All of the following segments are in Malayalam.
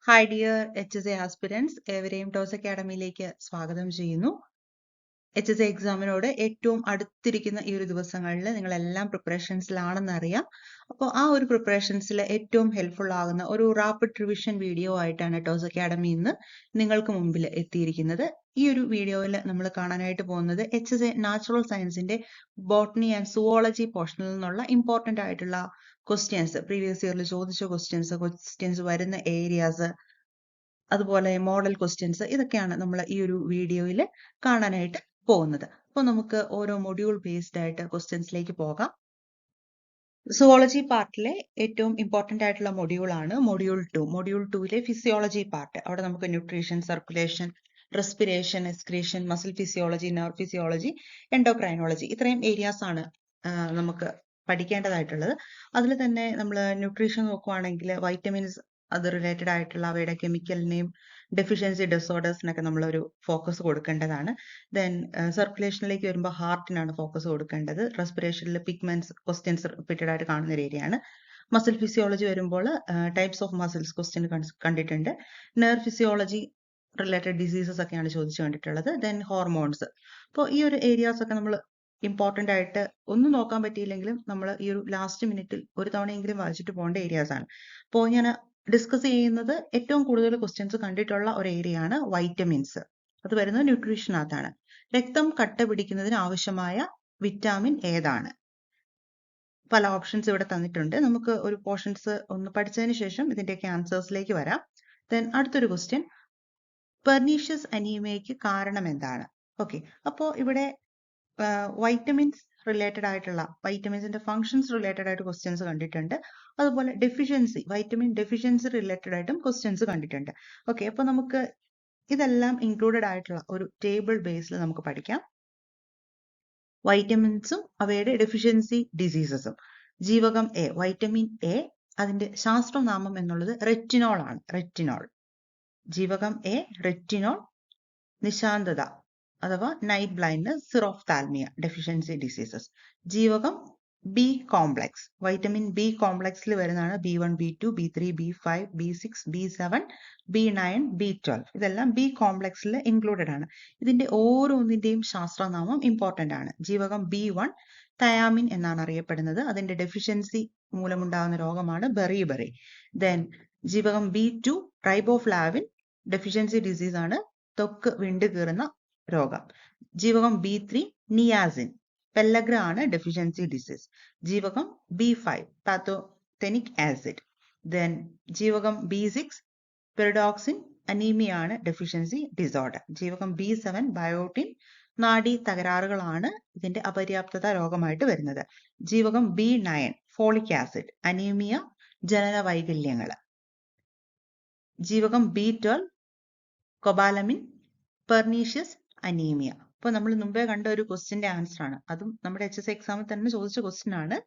ഹായ് ഡിയർ HSA ആസ്പിരൻസ്, ഏവരെയും ടോസ് അക്കാഡമിയിലേക്ക് സ്വാഗതം ചെയ്യുന്നു. HSA എക്സാമിനോട് ഏറ്റവും അടുത്തിരിക്കുന്ന ഈ ഒരു ദിവസങ്ങളിൽ നിങ്ങളെല്ലാം പ്രിപ്പറേഷൻസിലാണെന്ന് അറിയാം. അപ്പോൾ ആ ഒരു പ്രിപ്പറേഷൻസിൽ ഏറ്റവും ഹെൽപ്ഫുൾ ആകുന്ന ഒരു റാപ്പിഡ് റിവിഷൻ വീഡിയോ ആയിട്ടാണ് ടോസ് അക്കാഡമി ഇന്ന് നിങ്ങൾക്ക് മുമ്പിൽ എത്തിയിരിക്കുന്നത്. ഈ ഒരു വീഡിയോയിൽ നമ്മൾ കാണാനായിട്ട് പോകുന്നത് HSA നാച്ചുറൽ സയൻസിന്റെ ബോട്ടണി ആൻഡ് സുവോളജി പോർഷനിൽ നിന്നുള്ള ഇമ്പോർട്ടന്റ് ആയിട്ടുള്ള ക്വസ്റ്റ്യൻസ്, പ്രീവിയസ് ഇയറിൽ ചോദിച്ച ക്വസ്റ്റ്യൻസ് വരുന്ന ഏരിയാസ്, അതുപോലെ മോഡൽ ക്വസ്റ്റ്യൻസ്, ഇതൊക്കെയാണ് നമ്മൾ ഈ ഒരു വീഡിയോയിൽ കാണാനായിട്ട് പോകുന്നത്. അപ്പോൾ നമുക്ക് ഓരോ മൊഡ്യൂൾ ബേസ്ഡ് ആയിട്ട് ക്വസ്റ്റ്യൻസിലേക്ക് പോകാം. സുവോളജി പാർട്ടിലെ ഏറ്റവും ഇമ്പോർട്ടന്റ് ആയിട്ടുള്ള മൊഡ്യൂൾ ആണ് മൊഡ്യൂൾ 2. മൊഡ്യൂൾ 2ലെ ഫിസിയോളജി പാർട്ട്. അവിടെ നമുക്ക് nutrition, circulation, respiration, excretion, muscle physiology, nerve physiology, endocrinology, ഇത്രയും ഏരിയാസ് ആണ് നമുക്ക് പഠിക്കേണ്ടതായിട്ടുള്ളത്. അതിൽ തന്നെ നമ്മൾ ന്യൂട്രീഷൻ നോക്കുവാണെങ്കിൽ വൈറ്റമിൻസ്, അത് റിലേറ്റഡ് ആയിട്ടുള്ള അവയുടെ കെമിക്കലിനെയും ഡെഫിഷ്യൻസി ഡിസോർഡേഴ്സിനൊക്കെ നമ്മളൊരു ഫോക്കസ് കൊടുക്കേണ്ടതാണ്. ദെൻ സർക്കുലേഷനിലേക്ക് വരുമ്പോൾ ഹാർട്ടിനാണ് ഫോക്കസ് കൊടുക്കേണ്ടത്. റെസ്പിറേഷനിൽ പിഗ്മെന്റ്സ് ക്വസ്റ്റ്യൻസ് റിപ്പീറ്റഡ് ആയിട്ട് കാണുന്ന ഒരു ഏരിയയാണ്. മസിൽ ഫിസിയോളജി വരുമ്പോൾ ടൈപ്സ് ഓഫ് മസിൽസ് ക്വസ്റ്റ്യൻ കണ്ടിട്ടുണ്ട്. നെർവ് ഫിസിയോളജി റിലേറ്റഡ് ഡിസീസസ് ഒക്കെയാണ് ചോദിച്ചു കണ്ടിട്ടുള്ളത്. Then hormones. അപ്പോൾ ഈ ഒരു ഏരിയാസ് ഒക്കെ നമ്മൾ ഇമ്പോർട്ടന്റ് ആയിട്ട് ഒന്നും നോക്കാൻ പറ്റിയില്ലെങ്കിലും നമ്മൾ ഈ ഒരു ലാസ്റ്റ് മിനിറ്റിൽ ഒരു തവണയെങ്കിലും വായിച്ചിട്ട് പോകേണ്ട ഏരിയാസ് ആണ്. അപ്പോൾ ഞാൻ ഡിസ്കസ് ചെയ്യുന്നത് ഏറ്റവും കൂടുതൽ ക്വസ്റ്റ്യൻസ് കണ്ടിട്ടുള്ള ഒരു ഏരിയ ആണ് വൈറ്റമിൻസ്. അത് വരുന്നത് ന്യൂട്രീഷനകത്താണ്. രക്തം കട്ട പിടിക്കുന്നതിന് ആവശ്യമായ വിറ്റാമിൻ ഏതാണ്? പല ഓപ്ഷൻസ് ഇവിടെ തന്നിട്ടുണ്ട്. നമുക്ക് ഒരു പോർഷൻസ് ഒന്ന് പഠിച്ചതിന് ശേഷം ഇതിന്റെയൊക്കെ ആൻസേഴ്സിലേക്ക് വരാം. ദെൻ അടുത്തൊരു ക്വസ്റ്റ്യൻ, പെർനീഷ്യസ് അനീമിയയ്ക്ക് കാരണം എന്താണ്? ഓക്കെ, അപ്പോൾ ഇവിടെ വൈറ്റമിൻസ് റിലേറ്റഡ് ആയിട്ടുള്ള വൈറ്റമിൻസിന്റെ ഫങ്ഷൻസ് റിലേറ്റഡ് ആയിട്ട് ക്വസ്റ്റ്യൻസ് കണ്ടിട്ടുണ്ട്. അതുപോലെ ഡെഫിഷ്യൻസി, വൈറ്റമിൻ ഡെഫിഷ്യൻസി റിലേറ്റഡ് ആയിട്ടും ക്വസ്റ്റ്യൻസ് കണ്ടിട്ടുണ്ട്. ഓക്കെ, അപ്പൊ നമുക്ക് ഇതെല്ലാം ഇൻക്ലൂഡഡ് ആയിട്ടുള്ള ഒരു ടേബിൾ ബേസിൽ നമുക്ക് പഠിക്കാം. വൈറ്റമിൻസും അവയുടെ ഡെഫിഷ്യൻസി ഡിസീസസും. ജീവകം എ, വൈറ്റമിൻ എ, അതിന്റെ ശാസ്ത്രനാമം എന്നുള്ളത് റെറ്റിനോൾ ആണ്. റെറ്റിനോൾ. ജീവകം എ, റെറ്റിനോൾ. നിശാന്തത അഥവാ night blindness, xerophthalmia, deficiency diseases. ജീവകം ബി കോംപ്ലക്സ്, വൈറ്റമിൻ ബി കോംപ്ലക്സിൽ വരുന്നതാണ് B1, B2, B3, B5, B6, B7, B9, B12. ഇതെല്ലാം ബി കോംപ്ലക്സിൽ ഇൻക്ലൂഡഡ് ആണ്. ഇതിന്റെ ഓരോന്നിന്റെയും ശാസ്ത്രനാമം ഇമ്പോർട്ടന്റ് ആണ്. ജീവകം B1 തയാമിൻ എന്നാണ് അറിയപ്പെടുന്നത്. അതിന്റെ ഡെഫിഷ്യൻസി മൂലമുണ്ടാകുന്ന രോഗമാണ് ബെറി. ദെൻ ജീവകം B2 റൈബോഫ്ലാവിൻ, ഡെഫിഷ്യൻസി ഡിസീസ് ആണ്, ത്വക്ക് വിണ്ടു കീറുന്ന രോഗം. ജീവകം B3 നിയാസിൻ, പെല്ലഗ്ര ആണ് ഡെഫിഷ്യൻസി ഡിസീസ്. ജീവകം B5 പാത്തോതെനിക് ആസിഡ്. ദെൻ ജീവകം B6 പെറിഡോക്സിൻ, അനീമിയ ആണ് ഡെഫിഷ്യൻസി ഡിസോർഡർ. ജീവകം B7 ബയോട്ടിൻ, നാഡി തകരാറുകളാണ് ഇതിന്റെ അപര്യാപ്തത രോഗമായിട്ട് വരുന്നത്. ജീവകം B9 ഫോളിക് ആസിഡ്, അനീമിയ, ജനന വൈകല്യങ്ങൾ. ജീവകം B12 കൊബാലമിൻ, പെർനീഷ്യസ് അനീമിയ. അപ്പോൾ നമ്മൾ മുമ്പേ കണ്ട ഒരു ക്വസ്റ്റിന്റെ ആൻസർ ആണ്. അതും നമ്മുടെ HSA എക്സാമിൽ തന്നെ ചോദിച്ച ക്വസ്റ്റ്യൻ ആണ്.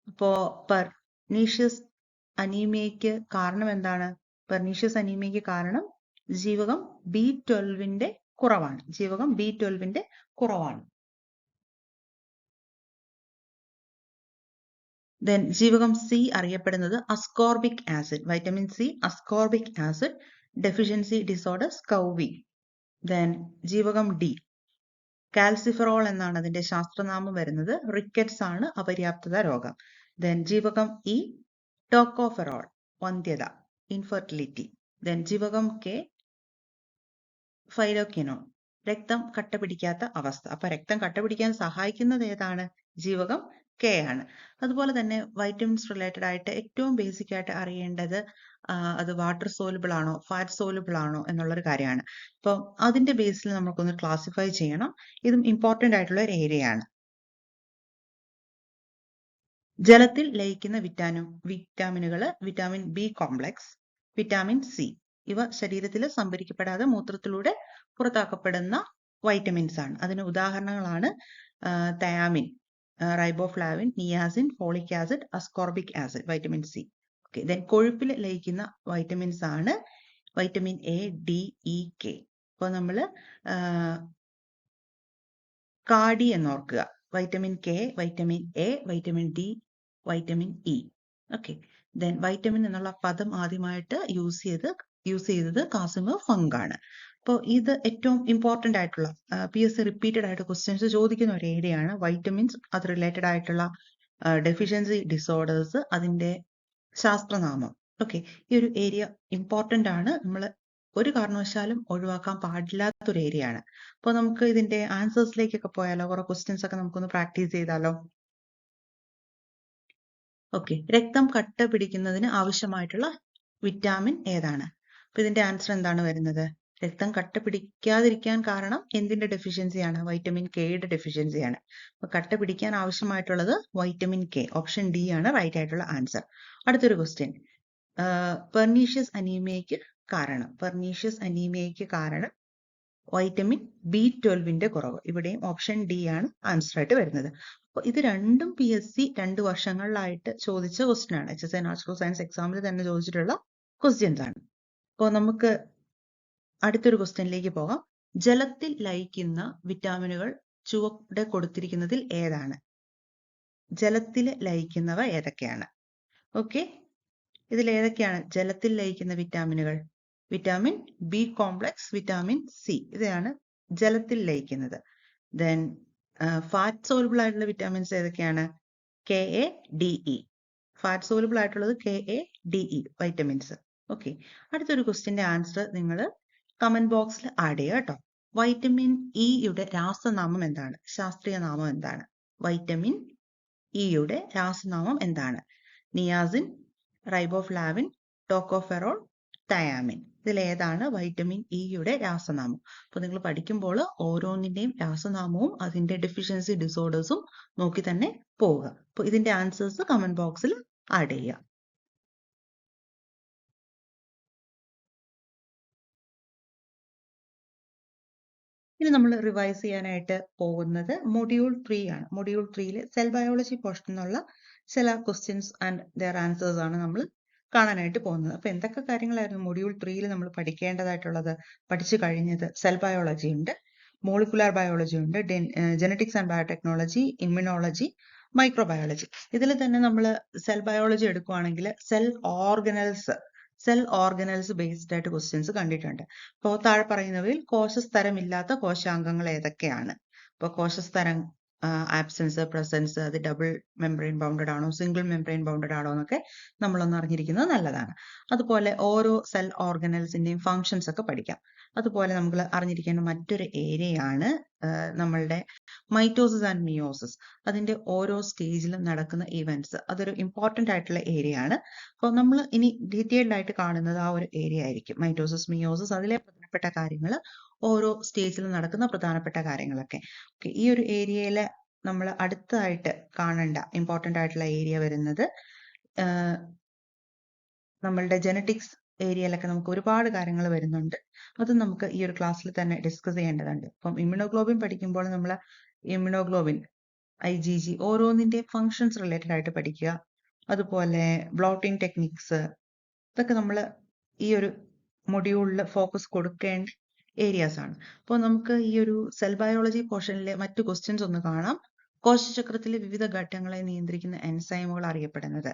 അപ്പോ പെർനീഷ്യസ് അനീമിയയ്ക്ക് കാരണം എന്താണ്? പെർനീഷ്യസ് അനീമിയയ്ക്ക് കാരണം ജീവകം B12ന്റെ കുറവാണ്. ജീവകം B12ന്റെ കുറവാണ്. ദെൻ ജീവകം സി അറിയപ്പെടുന്നത് ascorbic acid, vitamin C, ascorbic acid, deficiency disorder, scurvy. Then ജീവകം ഡി കാൽസിഫെറോൾ എന്നാണ് അതിന്റെ ശാസ്ത്രനാമം വരുന്നത്. റിക്കറ്റ്സ് ആണ് അപര്യാപ്തത രോഗം. ദെൻ ജീവകം ഇ ടോക്കോഫെറോൾ, വന്ധ്യത, ഇൻഫെർട്ടിലിറ്റി. ദെൻ ജീവകം കെ ഫൈലോക്വിനോൺ, രക്തം കട്ടപിടിക്കാത്ത അവസ്ഥ. അപ്പൊ രക്തം കട്ടപിടിക്കാൻ സഹായിക്കുന്നത് ഏതാണ്? ജീവകം കെ ആണ്. അതുപോലെ തന്നെ വൈറ്റമിൻസ് റിലേറ്റഡ് ആയിട്ട് ഏറ്റവും ബേസിക് ആയിട്ട് അറിയേണ്ടത് അത് വാട്ടർ സോലുബിൾ ആണോ ഫാറ്റ് സോലുബിൾ ആണോ എന്നുള്ളൊരു കാര്യമാണ്. അപ്പോൾ അതിന്റെ ബേസിൽ നമുക്കൊന്ന് ക്ലാസിഫൈ ചെയ്യണം. ഇതും ഇമ്പോർട്ടന്റ് ആയിട്ടുള്ള ഒരു ഏരിയ ആണ്. ജലത്തിൽ ലയിക്കുന്ന വിറ്റാമിനുകൾ vitamin B complex, vitamin C, ഇവ ശരീരത്തിൽ സംഭരിക്കപ്പെടാതെ മൂത്രത്തിലൂടെ പുറത്താക്കപ്പെടുന്ന വൈറ്റമിൻസ് ആണ്. അതിന് ഉദാഹരണങ്ങളാണ് thiamine, riboflavin, niacin, folic acid, ascorbic acid, vitamin C. Okay, then കൊഴുപ്പിൽ ലയിക്കുന്ന വൈറ്റമിൻസ് ആണ് vitamin A, D, E, K. അപ്പോൾ നമ്മൾ കാഡി എന്നോർക്കുക. Vitamin K, vitamin A, vitamin D, vitamin E. Okay, then vitamin എന്നുള്ള പദം ആദ്യമായിട്ട് യൂസ് ചെയ്ത് യൂസ് ചെയ്തത് കാസിമിർ ഫങ്ക് ആണ്. അപ്പോൾ ഇത് ഏറ്റവും ഇമ്പോർട്ടന്റ് ആയിട്ടുള്ള PSC റിപ്പീറ്റഡ് ആയിട്ട് ക്വസ്റ്റ്യൻസ് ചോദിക്കുന്ന ഒരു ഏരിയ ആണ്. വൈറ്റമിൻസ്, അത് റിലേറ്റഡ് ആയിട്ടുള്ള ഡെഫിഷ്യൻസി ഡിസോർഡേഴ്സ്, അതിന്റെ ശാസ്ത്രനാമം. ഓക്കെ, ഈ ഒരു ഏരിയ ഇമ്പോർട്ടന്റ് ആണ്. നമ്മൾ ഒരു കാരണവശാലും ഒഴിവാക്കാൻ പാടില്ലാത്തൊരു ഏരിയ ആണ്. അപ്പോൾ നമുക്ക് ഇതിന്റെ ആൻസേഴ്സിലേക്കൊക്കെ പോയാലോ? കുറെ ക്വസ്റ്റ്യൻസ് ഒക്കെ നമുക്കൊന്ന് പ്രാക്ടീസ് ചെയ്താലോ? ഓക്കെ, രക്തം കട്ട പിടിക്കുന്നതിന് ആവശ്യമായിട്ടുള്ള വിറ്റാമിൻ ഏതാണ്? അപ്പൊ ഇതിന്റെ ആൻസർ എന്താണ് വരുന്നത്? രക്തം കട്ട പിടിക്കാതിരിക്കാൻ കാരണം എന്തിന്റെ ഡെഫിഷ്യൻസിയാണ്? വൈറ്റമിൻ കെയുടെ ഡെഫിഷ്യൻസിയാണ്. അപ്പൊ കട്ട പിടിക്കാൻ ആവശ്യമായിട്ടുള്ളത് വൈറ്റമിൻ കെ. ഓപ്ഷൻ ഡി ആണ് റൈറ്റ് ആയിട്ടുള്ള ആൻസർ. അടുത്തൊരു ക്വസ്റ്റ്യൻ, പെർനീഷ്യസ് അനീമിയയ്ക്ക് കാരണം വൈറ്റമിൻ B12ന്റെ കുറവ്. ഇവിടെയും ഓപ്ഷൻ ഡി ആണ് ആൻസർ ആയിട്ട് വരുന്നത്. അപ്പോൾ ഇത് രണ്ടും PSC 2 വർഷങ്ങളിലായിട്ട് ചോദിച്ച ക്വസ്റ്റ്യൻ ആണ്. HSC നാച്ചുറൽ സയൻസ് എക്സാമിൽ തന്നെ ചോദിച്ചിട്ടുള്ള ക്വസ്റ്റ്യൻസ് ആണ്. അപ്പോൾ നമുക്ക് അടുത്തൊരു ക്വസ്റ്റ്യനിലേക്ക് പോകാം. ജലത്തിൽ ലയിക്കുന്ന വിറ്റാമിനുകൾ ചുവടെ കൊടുത്തിരിക്കുന്നതിൽ ഏതാണ്? ജലത്തിൽ ലയിക്കുന്നവ ഏതൊക്കെയാണ്? ഓക്കെ, ഇതിൽ ഏതൊക്കെയാണ് ജലത്തിൽ ലയിക്കുന്ന വിറ്റാമിനുകൾ? Vitamin B complex, vitamin C, ഇതാണ് ജലത്തിൽ ലയിക്കുന്നത്. ദെൻ ഫാറ്റ് സോലുബിൾ ആയിട്ടുള്ള വിറ്റാമിൻസ് ഏതൊക്കെയാണ്? KA, DE. ഫാറ്റ് സോലുബിൾ ആയിട്ടുള്ളത് KA, DE വൈറ്റമിൻസ്. ഓക്കെ, അടുത്തൊരു ക്വസ്റ്റ്യന്റെ ആൻസർ നിങ്ങൾ കമന്റ് ബോക്സിൽ ആഡ് ചെയ്യുക കേട്ടോ. വൈറ്റമിൻ ഇയുടെ രാസനാമം എന്താണ്? ശാസ്ത്രീയ നാമം എന്താണ്? വൈറ്റമിൻ ഇയുടെ രാസനാമം എന്താണ്? Niacin, riboflavin, tocopherol, thiamine. ഇതിലേതാണ് വൈറ്റമിൻ ഇയുടെ രാസനാമം? അപ്പോൾ നിങ്ങൾ പഠിക്കുമ്പോൾ ഓരോന്നിന്റെയും രാസനാമവും അതിന്റെ ഡെഫിഷ്യൻസി ഡിസോർഡേഴ്സും നോക്കി തന്നെ പോവുക. അപ്പോൾ ഇതിന്റെ ആൻസേഴ്സ് കമന്റ് ബോക്സിൽ ആഡ് ചെയ്യുക. ഇനി നമ്മൾ റിവൈസ് ചെയ്യാനായിട്ട് പോകുന്നത് മൊഡ്യൂൾ 3 ആണ്. മൊഡ്യൂൾ 3 സെൽ ബയോളജി പോർഷൻ എന്നുള്ള ചില ക്വസ്റ്റ്യൻസ് ആൻഡ് ദെയർ ആൻസേഴ്സ് ആണ് നമ്മൾ കാണാനായിട്ട് പോകുന്നത്. അപ്പൊ എന്തൊക്കെ കാര്യങ്ങളായിരുന്നു മൊഡ്യൂൾ 3 നമ്മൾ പഠിക്കേണ്ടതായിട്ടുള്ളത്? പഠിച്ചു കഴിഞ്ഞത് സെൽ ബയോളജി ഉണ്ട്, മോളിക്കുലാർ ബയോളജി ഉണ്ട്, genetics and biotechnology, immunology, microbiology. ഇതിൽ തന്നെ നമ്മൾ സെൽ ബയോളജി എടുക്കുകയാണെങ്കിൽ സെൽ ഓർഗനൽസ് ബേസ്ഡ് ആയിട്ട് ക്വസ്റ്റ്യൻസ് കണ്ടിട്ടുണ്ട്. അപ്പോൾ താഴെ പറയുന്നവയിൽ കോശസ്തരമില്ലാത്ത കോശാംഗങ്ങൾ ഏതൊക്കെയാണ്? അപ്പോൾ കോശസ്തരം ആബ്സെൻസ്, പ്രസൻസ്, അത് ഡബിൾ മെംബ്രെയിൻ ബൗണ്ടഡ് ആണോ, സിംഗിൾ മെംബ്രെയിൻ ബൗണ്ടഡ് ആണോ എന്നൊക്കെ നമ്മളൊന്ന് അറിഞ്ഞിരിക്കുന്നത് നല്ലതാണ്. അതുപോലെ ഓരോ സെൽ ഓർഗനൽസിന്റെയും ഫങ്ഷൻസ് ഒക്കെ പഠിക്കാം. അതുപോലെ നമ്മൾ അറിഞ്ഞിരിക്കേണ്ട മറ്റൊരു ഏരിയയാണ് നമ്മളുടെ മൈറ്റോസിസ് ആൻഡ് മിയോസിസ്. അതിന്റെ ഓരോ സ്റ്റേജിലും നടക്കുന്ന ഇവന്റ്സ്, അതൊരു ഇമ്പോർട്ടന്റ് ആയിട്ടുള്ള ഏരിയ ആണ്. അപ്പോൾ നമ്മൾ ഇനി ഡീറ്റെയിൽഡ് ആയിട്ട് കാണുന്നത് ആ ഒരു ഏരിയ ആയിരിക്കും. മൈറ്റോസിസ്, മിയോസിസ്, അതിലെ പ്രധാനപ്പെട്ട കാര്യങ്ങൾ, ഓരോ സ്റ്റേജിലും നടക്കുന്ന പ്രധാനപ്പെട്ട കാര്യങ്ങളൊക്കെ. ഓക്കെ, ഈ ഒരു ഏരിയയിൽ നമ്മൾ അടുത്തതായിട്ട് കാണേണ്ട ഇമ്പോർട്ടന്റ് ആയിട്ടുള്ള ഏരിയ വരുന്നത് നമ്മളുടെ ജെനറ്റിക്സ് ഏരിയയിലൊക്കെ നമുക്ക് ഒരുപാട് കാര്യങ്ങൾ വരുന്നുണ്ട്. അത് നമുക്ക് ഈ ഒരു ക്ലാസ്സിൽ തന്നെ ഡിസ്കസ് ചെയ്യേണ്ടതുണ്ട്. അപ്പം ഇമ്മ്യൂണോഗ്ലോബിൻ പഠിക്കുമ്പോൾ നമ്മൾ ഇമ്മ്യൂണോഗ്ലോബിൻ, IgG, ഓരോന്നിന്റെ ഫങ്ഷൻസ് റിലേറ്റഡ് ആയിട്ട് പഠിക്കുക. അതുപോലെ ബ്ലോട്ടിംഗ് ടെക്നിക്സ്, ഇതൊക്കെ നമ്മൾ ഈ ഒരു മൊഡ്യൂളിൽ ഫോക്കസ് കൊടുക്കേണ്ട ഏരിയാസ് ആണ്. അപ്പോൾ നമുക്ക് ഈ ഒരു സെൽ ബയോളജി പോർഷനിലെ മറ്റു ക്വസ്റ്റ്യൻസ് ഒന്ന് കാണാം. കോശചക്രത്തിലെ വിവിധ ഘട്ടങ്ങളെ നിയന്ത്രിക്കുന്ന എൻസൈമുകൾ അറിയപ്പെടുന്നത്.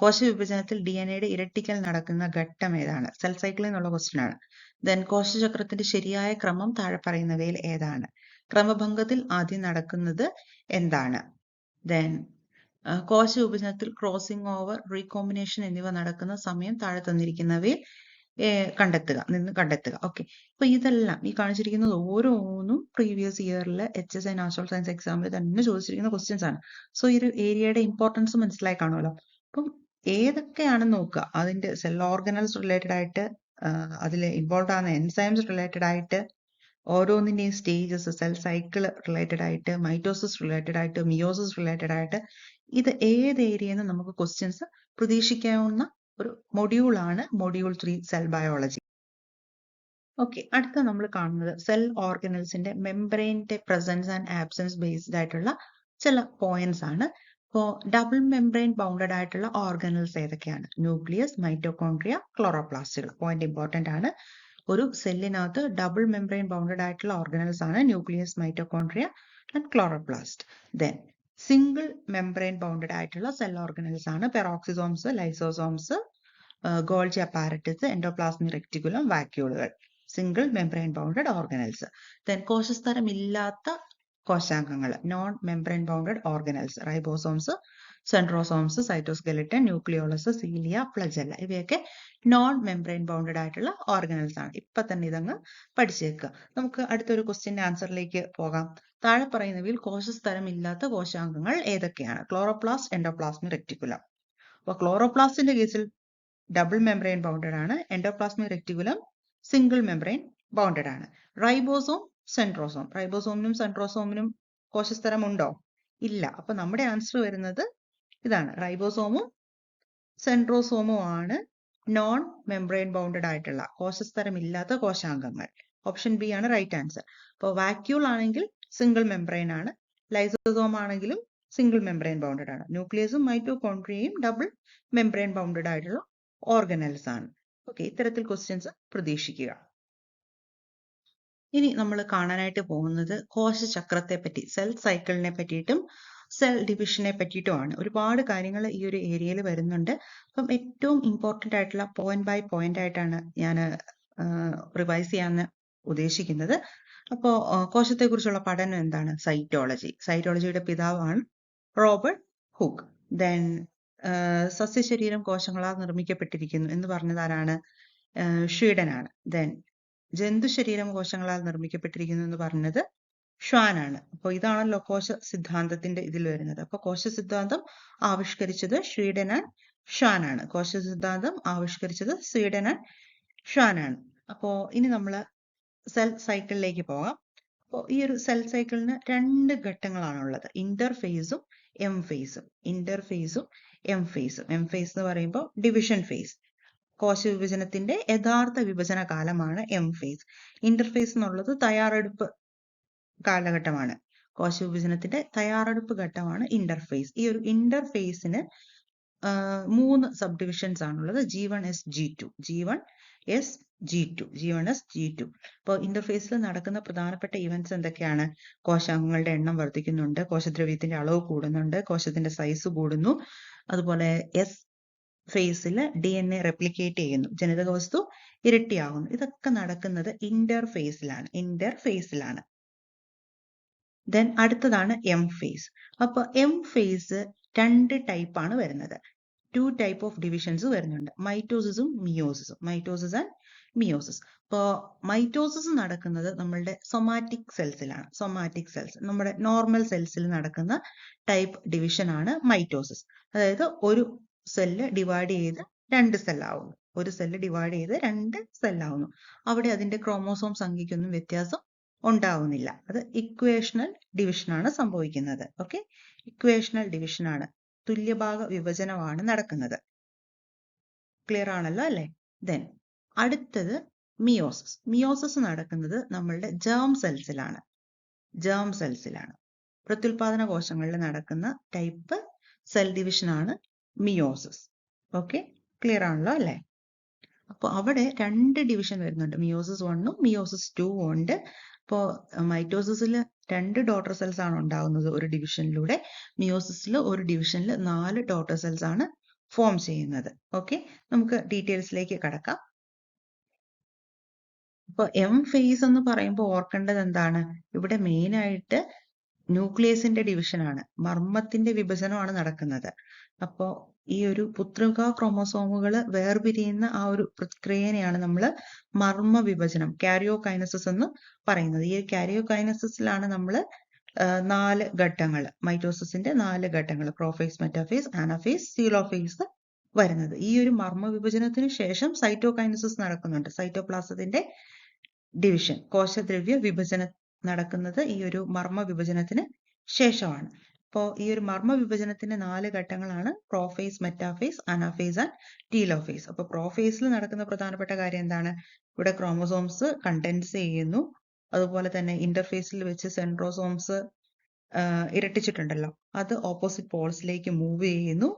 കോശവിഭജനത്തിൽ DNA ഇരട്ടിക്കൽ നടക്കുന്ന ഘട്ടം ഏതാണ്? സെൽ സൈക്കിൾ എന്നുള്ള ക്വസ്റ്റ്യൻ ആണ്. ദെൻ കോശചക്രത്തിന്റെ ശരിയായ ക്രമം താഴെ പറയുന്നവയിൽ ഏതാണ്? ക്രമഭംഗത്തിൽ ആദ്യം നടക്കുന്നത് എന്താണ്? ദെൻ കോശവിഭജനത്തിൽ ക്രോസിംഗ് ഓവർ, റീകോമ്പിനേഷൻ എന്നിവ നടക്കുന്ന സമയം താഴെ തന്നിരിക്കുന്നവയിൽ കണ്ടെത്തുക. ഓക്കെ, അപ്പൊ ഇതെല്ലാം ഈ കാണിച്ചിരിക്കുന്നത് ഓരോന്നും പ്രീവിയസ് ഇയറിൽ HSI നാച്ചുറൽ സയൻസ് എക്സാമിൽ തന്നെ ചോദിച്ചിരിക്കുന്ന ക്വസ്റ്റ്യൻസ് ആണ്. സോ ഈ ഒരു ഏരിയയുടെ ഇമ്പോർട്ടൻസ് മനസ്സിലായി കാണുമല്ലോ. അപ്പം ഏതൊക്കെയാണെന്ന് നോക്കുക. അതിന്റെ സെൽ ഓർഗനൽസ് റിലേറ്റഡ് ആയിട്ട്, അതിൽ ഇൻവോൾവ് ആകുന്ന എൻസൈംസ് റിലേറ്റഡ് ആയിട്ട്, ഓരോന്നിന്റെയും സ്റ്റേജസ്, സെൽ സൈക്കിൾ റിലേറ്റഡ് ആയിട്ട്, മൈറ്റോസിസ് റിലേറ്റഡ് ആയിട്ട്, മിയോസിസ് റിലേറ്റഡ് ആയിട്ട്, ഇത് ഏത് ഏരിയയിൽ നിന്ന് നമുക്ക് ക്വസ്റ്റ്യൻസ് പ്രതീക്ഷിക്കാവുന്ന ഒരു മൊഡ്യൂളാണ് മൊഡ്യൂൾ 3 സെൽ ബയോളജി. ഓക്കെ, അടുത്ത നമ്മൾ കാണുന്നത് സെൽ ഓർഗനൽസിന്റെ മെംബ്രെയിന്റെ പ്രസൻസ് ആൻഡ് ആബ്സെൻസ് ബേസ്ഡ് ആയിട്ടുള്ള ചില പോയിന്റ്സ് ആണ്. ഇപ്പോൾ ഡബിൾ മെംബ്രെയിൻ ബൗണ്ടഡ് ആയിട്ടുള്ള ഓർഗനൽസ് ഏതൊക്കെയാണ്? ന്യൂക്ലിയസ്, മൈറ്റോകോൺട്രിയ, ക്ലോറോപ്ലാസ്റ്റുകൾ. പോയിന്റ് ഇമ്പോർട്ടന്റ് ആണ്. ഒരു സെല്ലിനകത്ത് ഡബിൾ മെംബ്രെയിൻ ബൗണ്ടഡ് ആയിട്ടുള്ള ഓർഗനൽസ് ആണ് nucleus, mitochondria and chloroplast. Then single membrane bounded ആയിട്ടുള്ള സെൽ ഓർഗനൽസ് ആണ് peroxisomes, lysosomes, Golgi apparatus, endoplasmic reticulum, വാക്യൂളുകൾ, single membrane bounded organelles. Then കോശസ്തരമില്ലാത്ത കോശാംഗങ്ങൾ, non membrane bounded organelles, ribosomes, centrosomes, cytoskeleton, nucleolus, cilia, flagella, ഇവയൊക്കെ നോൺ മെംബ്രെയിൻ ബൗണ്ടഡ് ആയിട്ടുള്ള ഓർഗനൽസ് ആണ്. ഇപ്പൊ തന്നെ ഇതങ്ങ് പഠിച്ചേക്കുക. നമുക്ക് അടുത്തൊരു ക്വസ്റ്റ്യന്റെ ആൻസറിലേക്ക് പോകാം. താഴെ പറയുന്നവയിൽ കോശസ്തരമില്ലാത്ത കോശാംഗങ്ങൾ ഏതൊക്കെയാണ്? Chloroplast, endoplasmic reticulum. അപ്പോൾ ക്ലോറോപ്ലാസ്റ്റിന്റെ കേസിൽ ഡബിൾ മെംബ്രെയിൻ ബൗണ്ടഡ് ആണ്. Endoplasmic reticulum single membrane bounded ആണ്. റൈബോസോം, സെൻട്രോസോം, റൈബോസോമിനും സെൻട്രോസോമിനും കോശസ്തരം ഉണ്ടോ? ഇല്ല. അപ്പൊ നമ്മുടെ ആൻസർ വരുന്നത് ഇതാണ്, റൈബോസോമും സെൻട്രോസോമും ആണ് നോൺ മെംബ്രെയിൻ ബൗണ്ടഡ് ആയിട്ടുള്ള കോശസ്തരമില്ലാത്ത കോശാംഗങ്ങൾ. ഓപ്ഷൻ ബി ആണ് റൈറ്റ് ആൻസർ. അപ്പോൾ വാക്യൂൾ ആണെങ്കിൽ സിംഗിൾ മെംബ്രെയിൻ ആണ്, ലൈസോസോം ആണെങ്കിലും സിംഗിൾ മെംബ്രെയിൻ ബൗണ്ടഡ് ആണ്. ന്യൂക്ലിയസും മൈറ്റോകോൺട്രിയയും ഡബിൾ മെംബ്രെയിൻ ബൗണ്ടഡ് ആയിട്ടുള്ള ഓർഗനൽസ് ആണ്. ഓക്കെ, ഇത്തരത്തിൽ ക്വസ്റ്റ്യൻസ് പ്രതീക്ഷിക്കുക. ഇനി നമ്മൾ കാണാനായിട്ട് പോകുന്നത് കോശചക്രത്തെ പറ്റി, സെൽ സൈക്കിളിനെ പറ്റിയിട്ടും സെൽ ഡിവിഷനെ പറ്റിയിട്ടുമാണ്. ഒരുപാട് കാര്യങ്ങൾ ഈ ഒരു ഏരിയയിൽ വരുന്നുണ്ട്. അപ്പം ഏറ്റവും ഇമ്പോർട്ടൻ്റ് ആയിട്ടുള്ള പോയിന്റ് ബൈ പോയിന്റ് ആയിട്ടാണ് ഞാൻ റിവൈസ് ചെയ്യാന്ന് ഉദ്ദേശിക്കുന്നത്. അപ്പോൾ കോശത്തെക്കുറിച്ചുള്ള പഠനം എന്താണ്? സൈറ്റോളജി. സൈറ്റോളജിയുടെ പിതാവാണ് റോബർട്ട് ഹുക്ക്. ദെൻ സസ്യശരീരം കോശങ്ങളാൽ നിർമ്മിക്കപ്പെട്ടിരിക്കുന്നു എന്ന് പറഞ്ഞത് ആരാണ്? ഷ്വീഡനാണ്. ദെൻ ജന്തുശരീരം കോശങ്ങളാൽ നിർമ്മിക്കപ്പെട്ടിരിക്കുന്നു എന്ന് പറഞ്ഞത് ഷ്വാനാണ്. അപ്പോൾ ഇതാണല്ലോ കോശ സിദ്ധാന്തത്തിന്റെ ഇതിൽ വരുന്നത്. അപ്പൊ കോശ സിദ്ധാന്തം ആവിഷ്കരിച്ചത് സ്വീഡൻ ആൻഡ് ഷ്വാനാണ്. കോശ സിദ്ധാന്തം ആവിഷ്കരിച്ചത് സ്വീഡൻ ആൻഡ് ഷ്വാനാണ്. അപ്പോ ഇനി നമ്മൾ സെൽ സൈക്കിളിലേക്ക് പോകാം. അപ്പോൾ ഈ ഒരു സെൽ സൈക്കിളിന് രണ്ട് ഘട്ടങ്ങളാണുള്ളത്, ഇന്റർഫേസും എം ഫേസും. ഇന്റർഫേസും എം ഫേസും. എം ഫേസ് എന്ന് പറയുമ്പോൾ ഡിവിഷൻ ഫേസ്, കോശവിഭജനത്തിന്റെ യഥാർത്ഥ വിഭജന കാലമാണ് എം ഫേസ്. ഇന്റർഫേസ് എന്നുള്ളത് തയ്യാറെടുപ്പ് കാലഘട്ടമാണ്. കോശവിഭജനത്തിന്റെ തയ്യാറെടുപ്പ് ഘട്ടമാണ് ഇന്റർഫേസ്. ഈ ഒരു ഇന്റർഫേസിന് 3 സബ് ഡിവിഷൻസ് ആണുള്ളത്, G1S, G2. G1S, G2. G1S, G2. അപ്പോൾ ഇന്റർഫേസിൽ നടക്കുന്ന പ്രധാനപ്പെട്ട ഇവന്റ്സ് എന്തൊക്കെയാണ്? കോശാംഗങ്ങളുടെ എണ്ണം വർദ്ധിക്കുന്നുണ്ട്, കോശദ്രവ്യത്തിന്റെ അളവ് കൂടുന്നുണ്ട്, കോശത്തിന്റെ സൈസ് കൂടുന്നു. അതുപോലെ എസ് ഫേസിൽ DNA റെപ്ലിക്കേറ്റ് ചെയ്യുന്നു, ജനിതക വസ്തു ഇരട്ടിയാകുന്നു. ഇതൊക്കെ നടക്കുന്നത് ഇന്റർഫേസിലാണ്. ഇന്റർഫേസിലാണ്. ദെൻ അടുത്തതാണ് എം ഫേസ്. അപ്പൊ എം ഫേസ് 2 ടൈപ്പാണ് വരുന്നത്. 2 ടൈപ്പ് ഓഫ് ഡിവിഷൻസ് വരുന്നുണ്ട്, മൈറ്റോസിസും മിയോസിസും. Mitosis and meiosis. ഇപ്പോൾ മൈറ്റോസിസ് നടക്കുന്നത് നമ്മളുടെ സൊമാറ്റിക് സെൽസിലാണ്. സൊമാറ്റിക് സെൽസ്, നമ്മുടെ നോർമൽ സെൽസിൽ നടക്കുന്ന ടൈപ്പ് ഡിവിഷൻ ആണ് മൈറ്റോസിസ്. അതായത് ഒരു സെല്ല് ഡിവൈഡ് ചെയ്ത് 2 സെല്ലാവുന്നു. ഒരു സെല്ല് ഡിവൈഡ് ചെയ്ത് 2 സെല്ലാവുന്നു. അവിടെ അതിന്റെ ക്രോമോസോം സംഖ്യയ്ക്കൊന്നും വ്യത്യാസം ഉണ്ടാവുന്നില്ല. അത് ഇക്വേഷണൽ ഡിവിഷൻ ആണ് സംഭവിക്കുന്നത്. ഓക്കെ, ഇക്വേഷണൽ ഡിവിഷൻ ആണ്, തുല്യഭാഗ വിഭജനമാണ് നടക്കുന്നത്. ക്ലിയർ ആണല്ലോ അല്ലേ? ദെൻ അടുത്തത് മിയോസിസ്. മിയോസിസ് നടക്കുന്നത് നമ്മളുടെ ജേം സെൽസിലാണ്. ജേം സെൽസിലാണ്. പ്രത്യുൽപാദന കോശങ്ങളിൽ നടക്കുന്ന ടൈപ്പ് സെൽ ഡിവിഷൻ ആണ് മിയോസിസ്. ഓക്കെ, ക്ലിയർ ആണല്ലോ അല്ലേ? അപ്പോൾ അവിടെ 2 ഡിവിഷൻ വരുന്നുണ്ട്, മിയോസിസ് 1ഉം മിയോസിസ് 2ഉം ഉണ്ട്. ഇപ്പോൾ മൈറ്റോസിസിൽ 2 ഡോട്ടർ സെൽസ് ആണ് ഉണ്ടാകുന്നത് ഒരു ഡിവിഷനിലൂടെ. മിയോസിസിൽ ഒരു ഡിവിഷനിൽ 4 ഡോട്ടർ സെൽസ് ആണ് ഫോം ചെയ്യുന്നത്. ഓക്കെ, നമുക്ക് ഡീറ്റെയിൽസിലേക്ക് കടക്കാം. അപ്പോൾ എം ഫേസ് എന്ന് പറയുമ്പോൾ ഓർക്കേണ്ടത് എന്താണ്? ഇവിടെ മെയിൻ ആയിട്ട് ന്യൂക്ലിയസിന്റെ ഡിവിഷനാണ്, മർമ്മത്തിന്റെ വിഭജനമാണ് നടക്കുന്നത്. അപ്പോൾ ഈ ഒരു പുത്രിക ക്രോമോസോമുകൾ വേർപിരിയുന്ന ആ ഒരു പ്രക്രിയനെയാണ് നമ്മൾ മർമ്മ വിഭജനം, കാരിയോകൈനസിസ് എന്ന് പറയുന്നത്. ഈ കാരിയോകൈനസിസിലാണ് നമ്മൾ 4 ഘട്ടങ്ങൾ, മൈറ്റോസിസിന്റെ 4 ഘട്ടങ്ങൾ, പ്രോഫേസ്, മെറ്റാഫേസ്, ആനാഫേസ്, സീലോഫേസ് വരുന്നത്. ഈ ഒരു മർമ്മ വിഭജനത്തിന് ശേഷം സൈറ്റോകൈനസിസ് നടക്കുന്നുണ്ട്, സൈറ്റോപ്ലാസത്തിന്റെ ഡിവിഷൻ, കോശദ്രവ്യ വിഭജനം നടക്കുന്നത് ഈ ഒരു മർമ്മ വിഭജനത്തിന് ശേഷമാണ്. അപ്പോൾ ഈ ഒരു മർമ്മ വിഭജനത്തിന്റെ 4 ഘട്ടങ്ങളാണ് prophase, metaphase, anaphase and telophase. അപ്പോൾ പ്രോഫേസിൽ നടക്കുന്ന പ്രധാനപ്പെട്ട കാര്യം എന്താണ്? ഇവിടെ ക്രോമോസോംസ് കണ്ടൻസ് ചെയ്യുന്നു. അതുപോലെ തന്നെ ഇന്റർഫേസിൽ വെച്ച് സെൻട്രോസോംസ് ഇരട്ടിച്ചിട്ടുണ്ടല്ലോ, അത് ഓപ്പോസിറ്റ് പോൾസിലേക്ക് മൂവ് ചെയ്യുന്നു.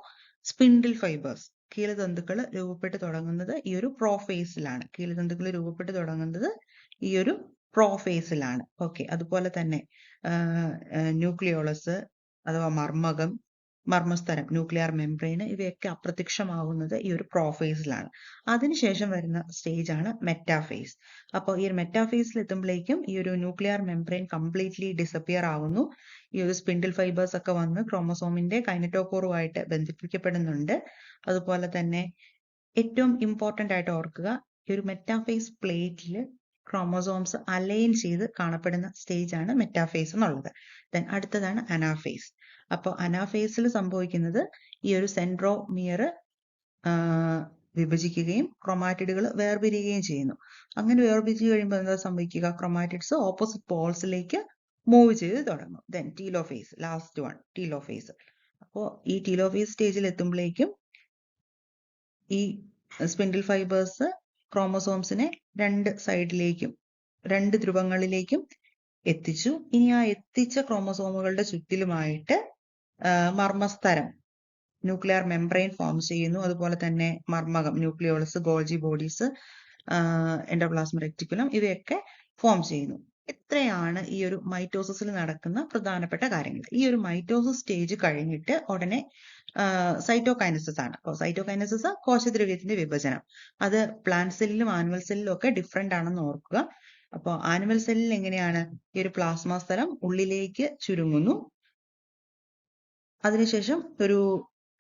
സ്പിൻഡിൽ ഫൈബേഴ്സ്, കീലതന്തുക്കൾ രൂപപ്പെട്ട് തുടങ്ങുന്നത് ഈ ഒരു പ്രോഫേസിലാണ്. കീലതന്തുക്കൾ രൂപപ്പെട്ട് തുടങ്ങുന്നത് ഈ ഒരു പ്രോഫേസിലാണ്. ഓക്കെ, അതുപോലെ തന്നെ ന്യൂക്ലിയോളസ് അഥവാ മർമ്മകം, മർമ്മസ്തരം ന്യൂക്ലിയർ മെംബ്രെയിൻ ഇവയൊക്കെ അപ്രത്യക്ഷമാകുന്നത് ഈ ഒരു പ്രോഫേസിലാണ്. അതിനുശേഷം വരുന്ന സ്റ്റേജ് ആണ് മെറ്റാഫേസ്. അപ്പോൾ ഈ ഒരു മെറ്റാഫേസിൽ എത്തുമ്പോഴേക്കും ഈ ഒരു ന്യൂക്ലിയർ മെംബ്രെയിൻ കംപ്ലീറ്റ്ലി ഡിസപ്പിയർ ആകുന്നു. ഈ ഒരു സ്പിൻഡിൽ ഫൈബേഴ്സ് ഒക്കെ വന്ന് ക്രോമസോമിന്റെ കൈനറ്റോകോറുമായിട്ട് ബന്ധിപ്പിക്കപ്പെടുന്നുണ്ട്. അതുപോലെ തന്നെ ഏറ്റവും ഇമ്പോർട്ടന്റ് ആയിട്ട് ഓർക്കുക, ഈ ഒരു മെറ്റാഫേസ് പ്ലേറ്റിൽ ക്രോമസോംസ് അലൈൻ ചെയ്ത് കാണപ്പെടുന്ന സ്റ്റേജ് ആണ് മെറ്റാഫേസ് എന്നുള്ളത്. ദെൻ അടുത്തതാണ് അനാഫേസ്. അപ്പോൾ അനാഫേസിൽ സംഭവിക്കുന്നത് ഈ ഒരു സെൻട്രോമിയർ വിഭജിക്കുകയും ക്രൊമാറ്റിഡുകൾ വേർപിരിയുകയും ചെയ്യുന്നു. അങ്ങനെ വേർപിരിച്ച് കഴിയുമ്പോൾ എന്താ സംഭവിക്കുക? ക്രൊമാറ്റിഡ്സ് ഓപ്പോസിറ്റ് പോൾസിലേക്ക് മൂവ് ചെയ്ത് തുടങ്ങും. Then telophase, last one telophase. അപ്പോൾ ഈ ടീലോഫേസ് സ്റ്റേജിൽ എത്തുമ്പോഴേക്കും ഈ സ്പിൻഡിൽ ഫൈബേഴ്സ് ക്രോമസോംസിനെ രണ്ട് സൈഡിലേക്കും രണ്ട് ധ്രുവങ്ങളിലേക്കും എത്തിച്ചു. ഇനി ആ എത്തിച്ച ക്രോമസോമുകളുടെ ചുറ്റിലുമായിട്ട് മർമ്മസ്തരം ന്യൂക്ലിയർ മെംബ്രെയിൻ ഫോം ചെയ്യുന്നു. അതുപോലെ തന്നെ മർമ്മകം nucleolus, Golgi bodies, endoplasmic reticulum ഇവയൊക്കെ ഫോം ചെയ്യുന്നു. ഇത്രയാണ് ഈ ഒരു മൈറ്റോസിസിൽ നടക്കുന്ന പ്രധാനപ്പെട്ട കാര്യങ്ങൾ. ഈ ഒരു മൈറ്റോസിസ് സ്റ്റേജ് കഴിഞ്ഞിട്ട് ഉടനെ സൈറ്റോകൈനസിസ് ആണ്. അപ്പോൾ സൈറ്റോകൈനസിസ് കോശദ്രവ്യത്തിന്റെ വിഭജനം. അത് പ്ലാന്റ് സെല്ലിലും ആനിമൽ സെല്ലിലും ഒക്കെ ഡിഫറെന്റ് ആണെന്ന് ഓർക്കുക. അപ്പോൾ ആനിമൽ സെല്ലിൽ എങ്ങനെയാണ്? ഈ ഒരു പ്ലാസ്മ സ്ഥലം ഉള്ളിലേക്ക് ചുരുങ്ങുന്നു. അതിനുശേഷം ഒരു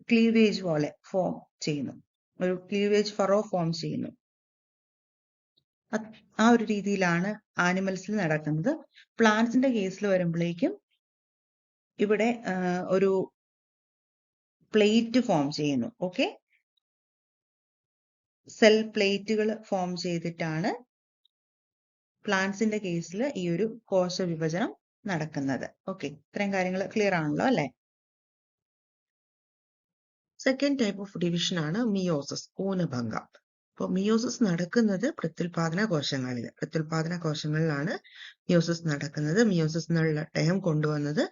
ക്ലീവേജ് പോലെ ഫോം ചെയ്യുന്നു, ഒരു ക്ലീവേജ് ഫറോ ഫോം ചെയ്യുന്നു. ആ ഒരു രീതിയിലാണ് ആനിമൽസിൽ നടക്കുന്നത്. പ്ലാന്റ്സിന്റെ കേസിൽ വരുമ്പോഴേക്കും ഇവിടെ ഒരു പ്ലേറ്റ് ഫോം ചെയ്യുന്നു. ഓക്കെ, സെൽ പ്ലേറ്റുകൾ ഫോം ചെയ്തിട്ടാണ് പ്ലാന്റ്സിന്റെ കേസിൽ ഈ ഒരു കോശ വിഭജനം നടക്കുന്നത്. ഓക്കെ, ഇത്രയും കാര്യങ്ങൾ ക്ലിയർ ആണല്ലോ അല്ലെ? സെക്കൻഡ് ടൈപ്പ് ഓഫ് ഡിവിഷൻ ആണ് മിയോസിസ്, ഊനഭംഗം. അപ്പോൾ മിയോസിസ് നടക്കുന്നത് പ്രത്യുൽപാദന കോശങ്ങളിലാണ് മിയോസിസ് നടക്കുന്നത്. മിയോസിസ് എന്നുള്ള ടേം കൊണ്ടുവന്നത്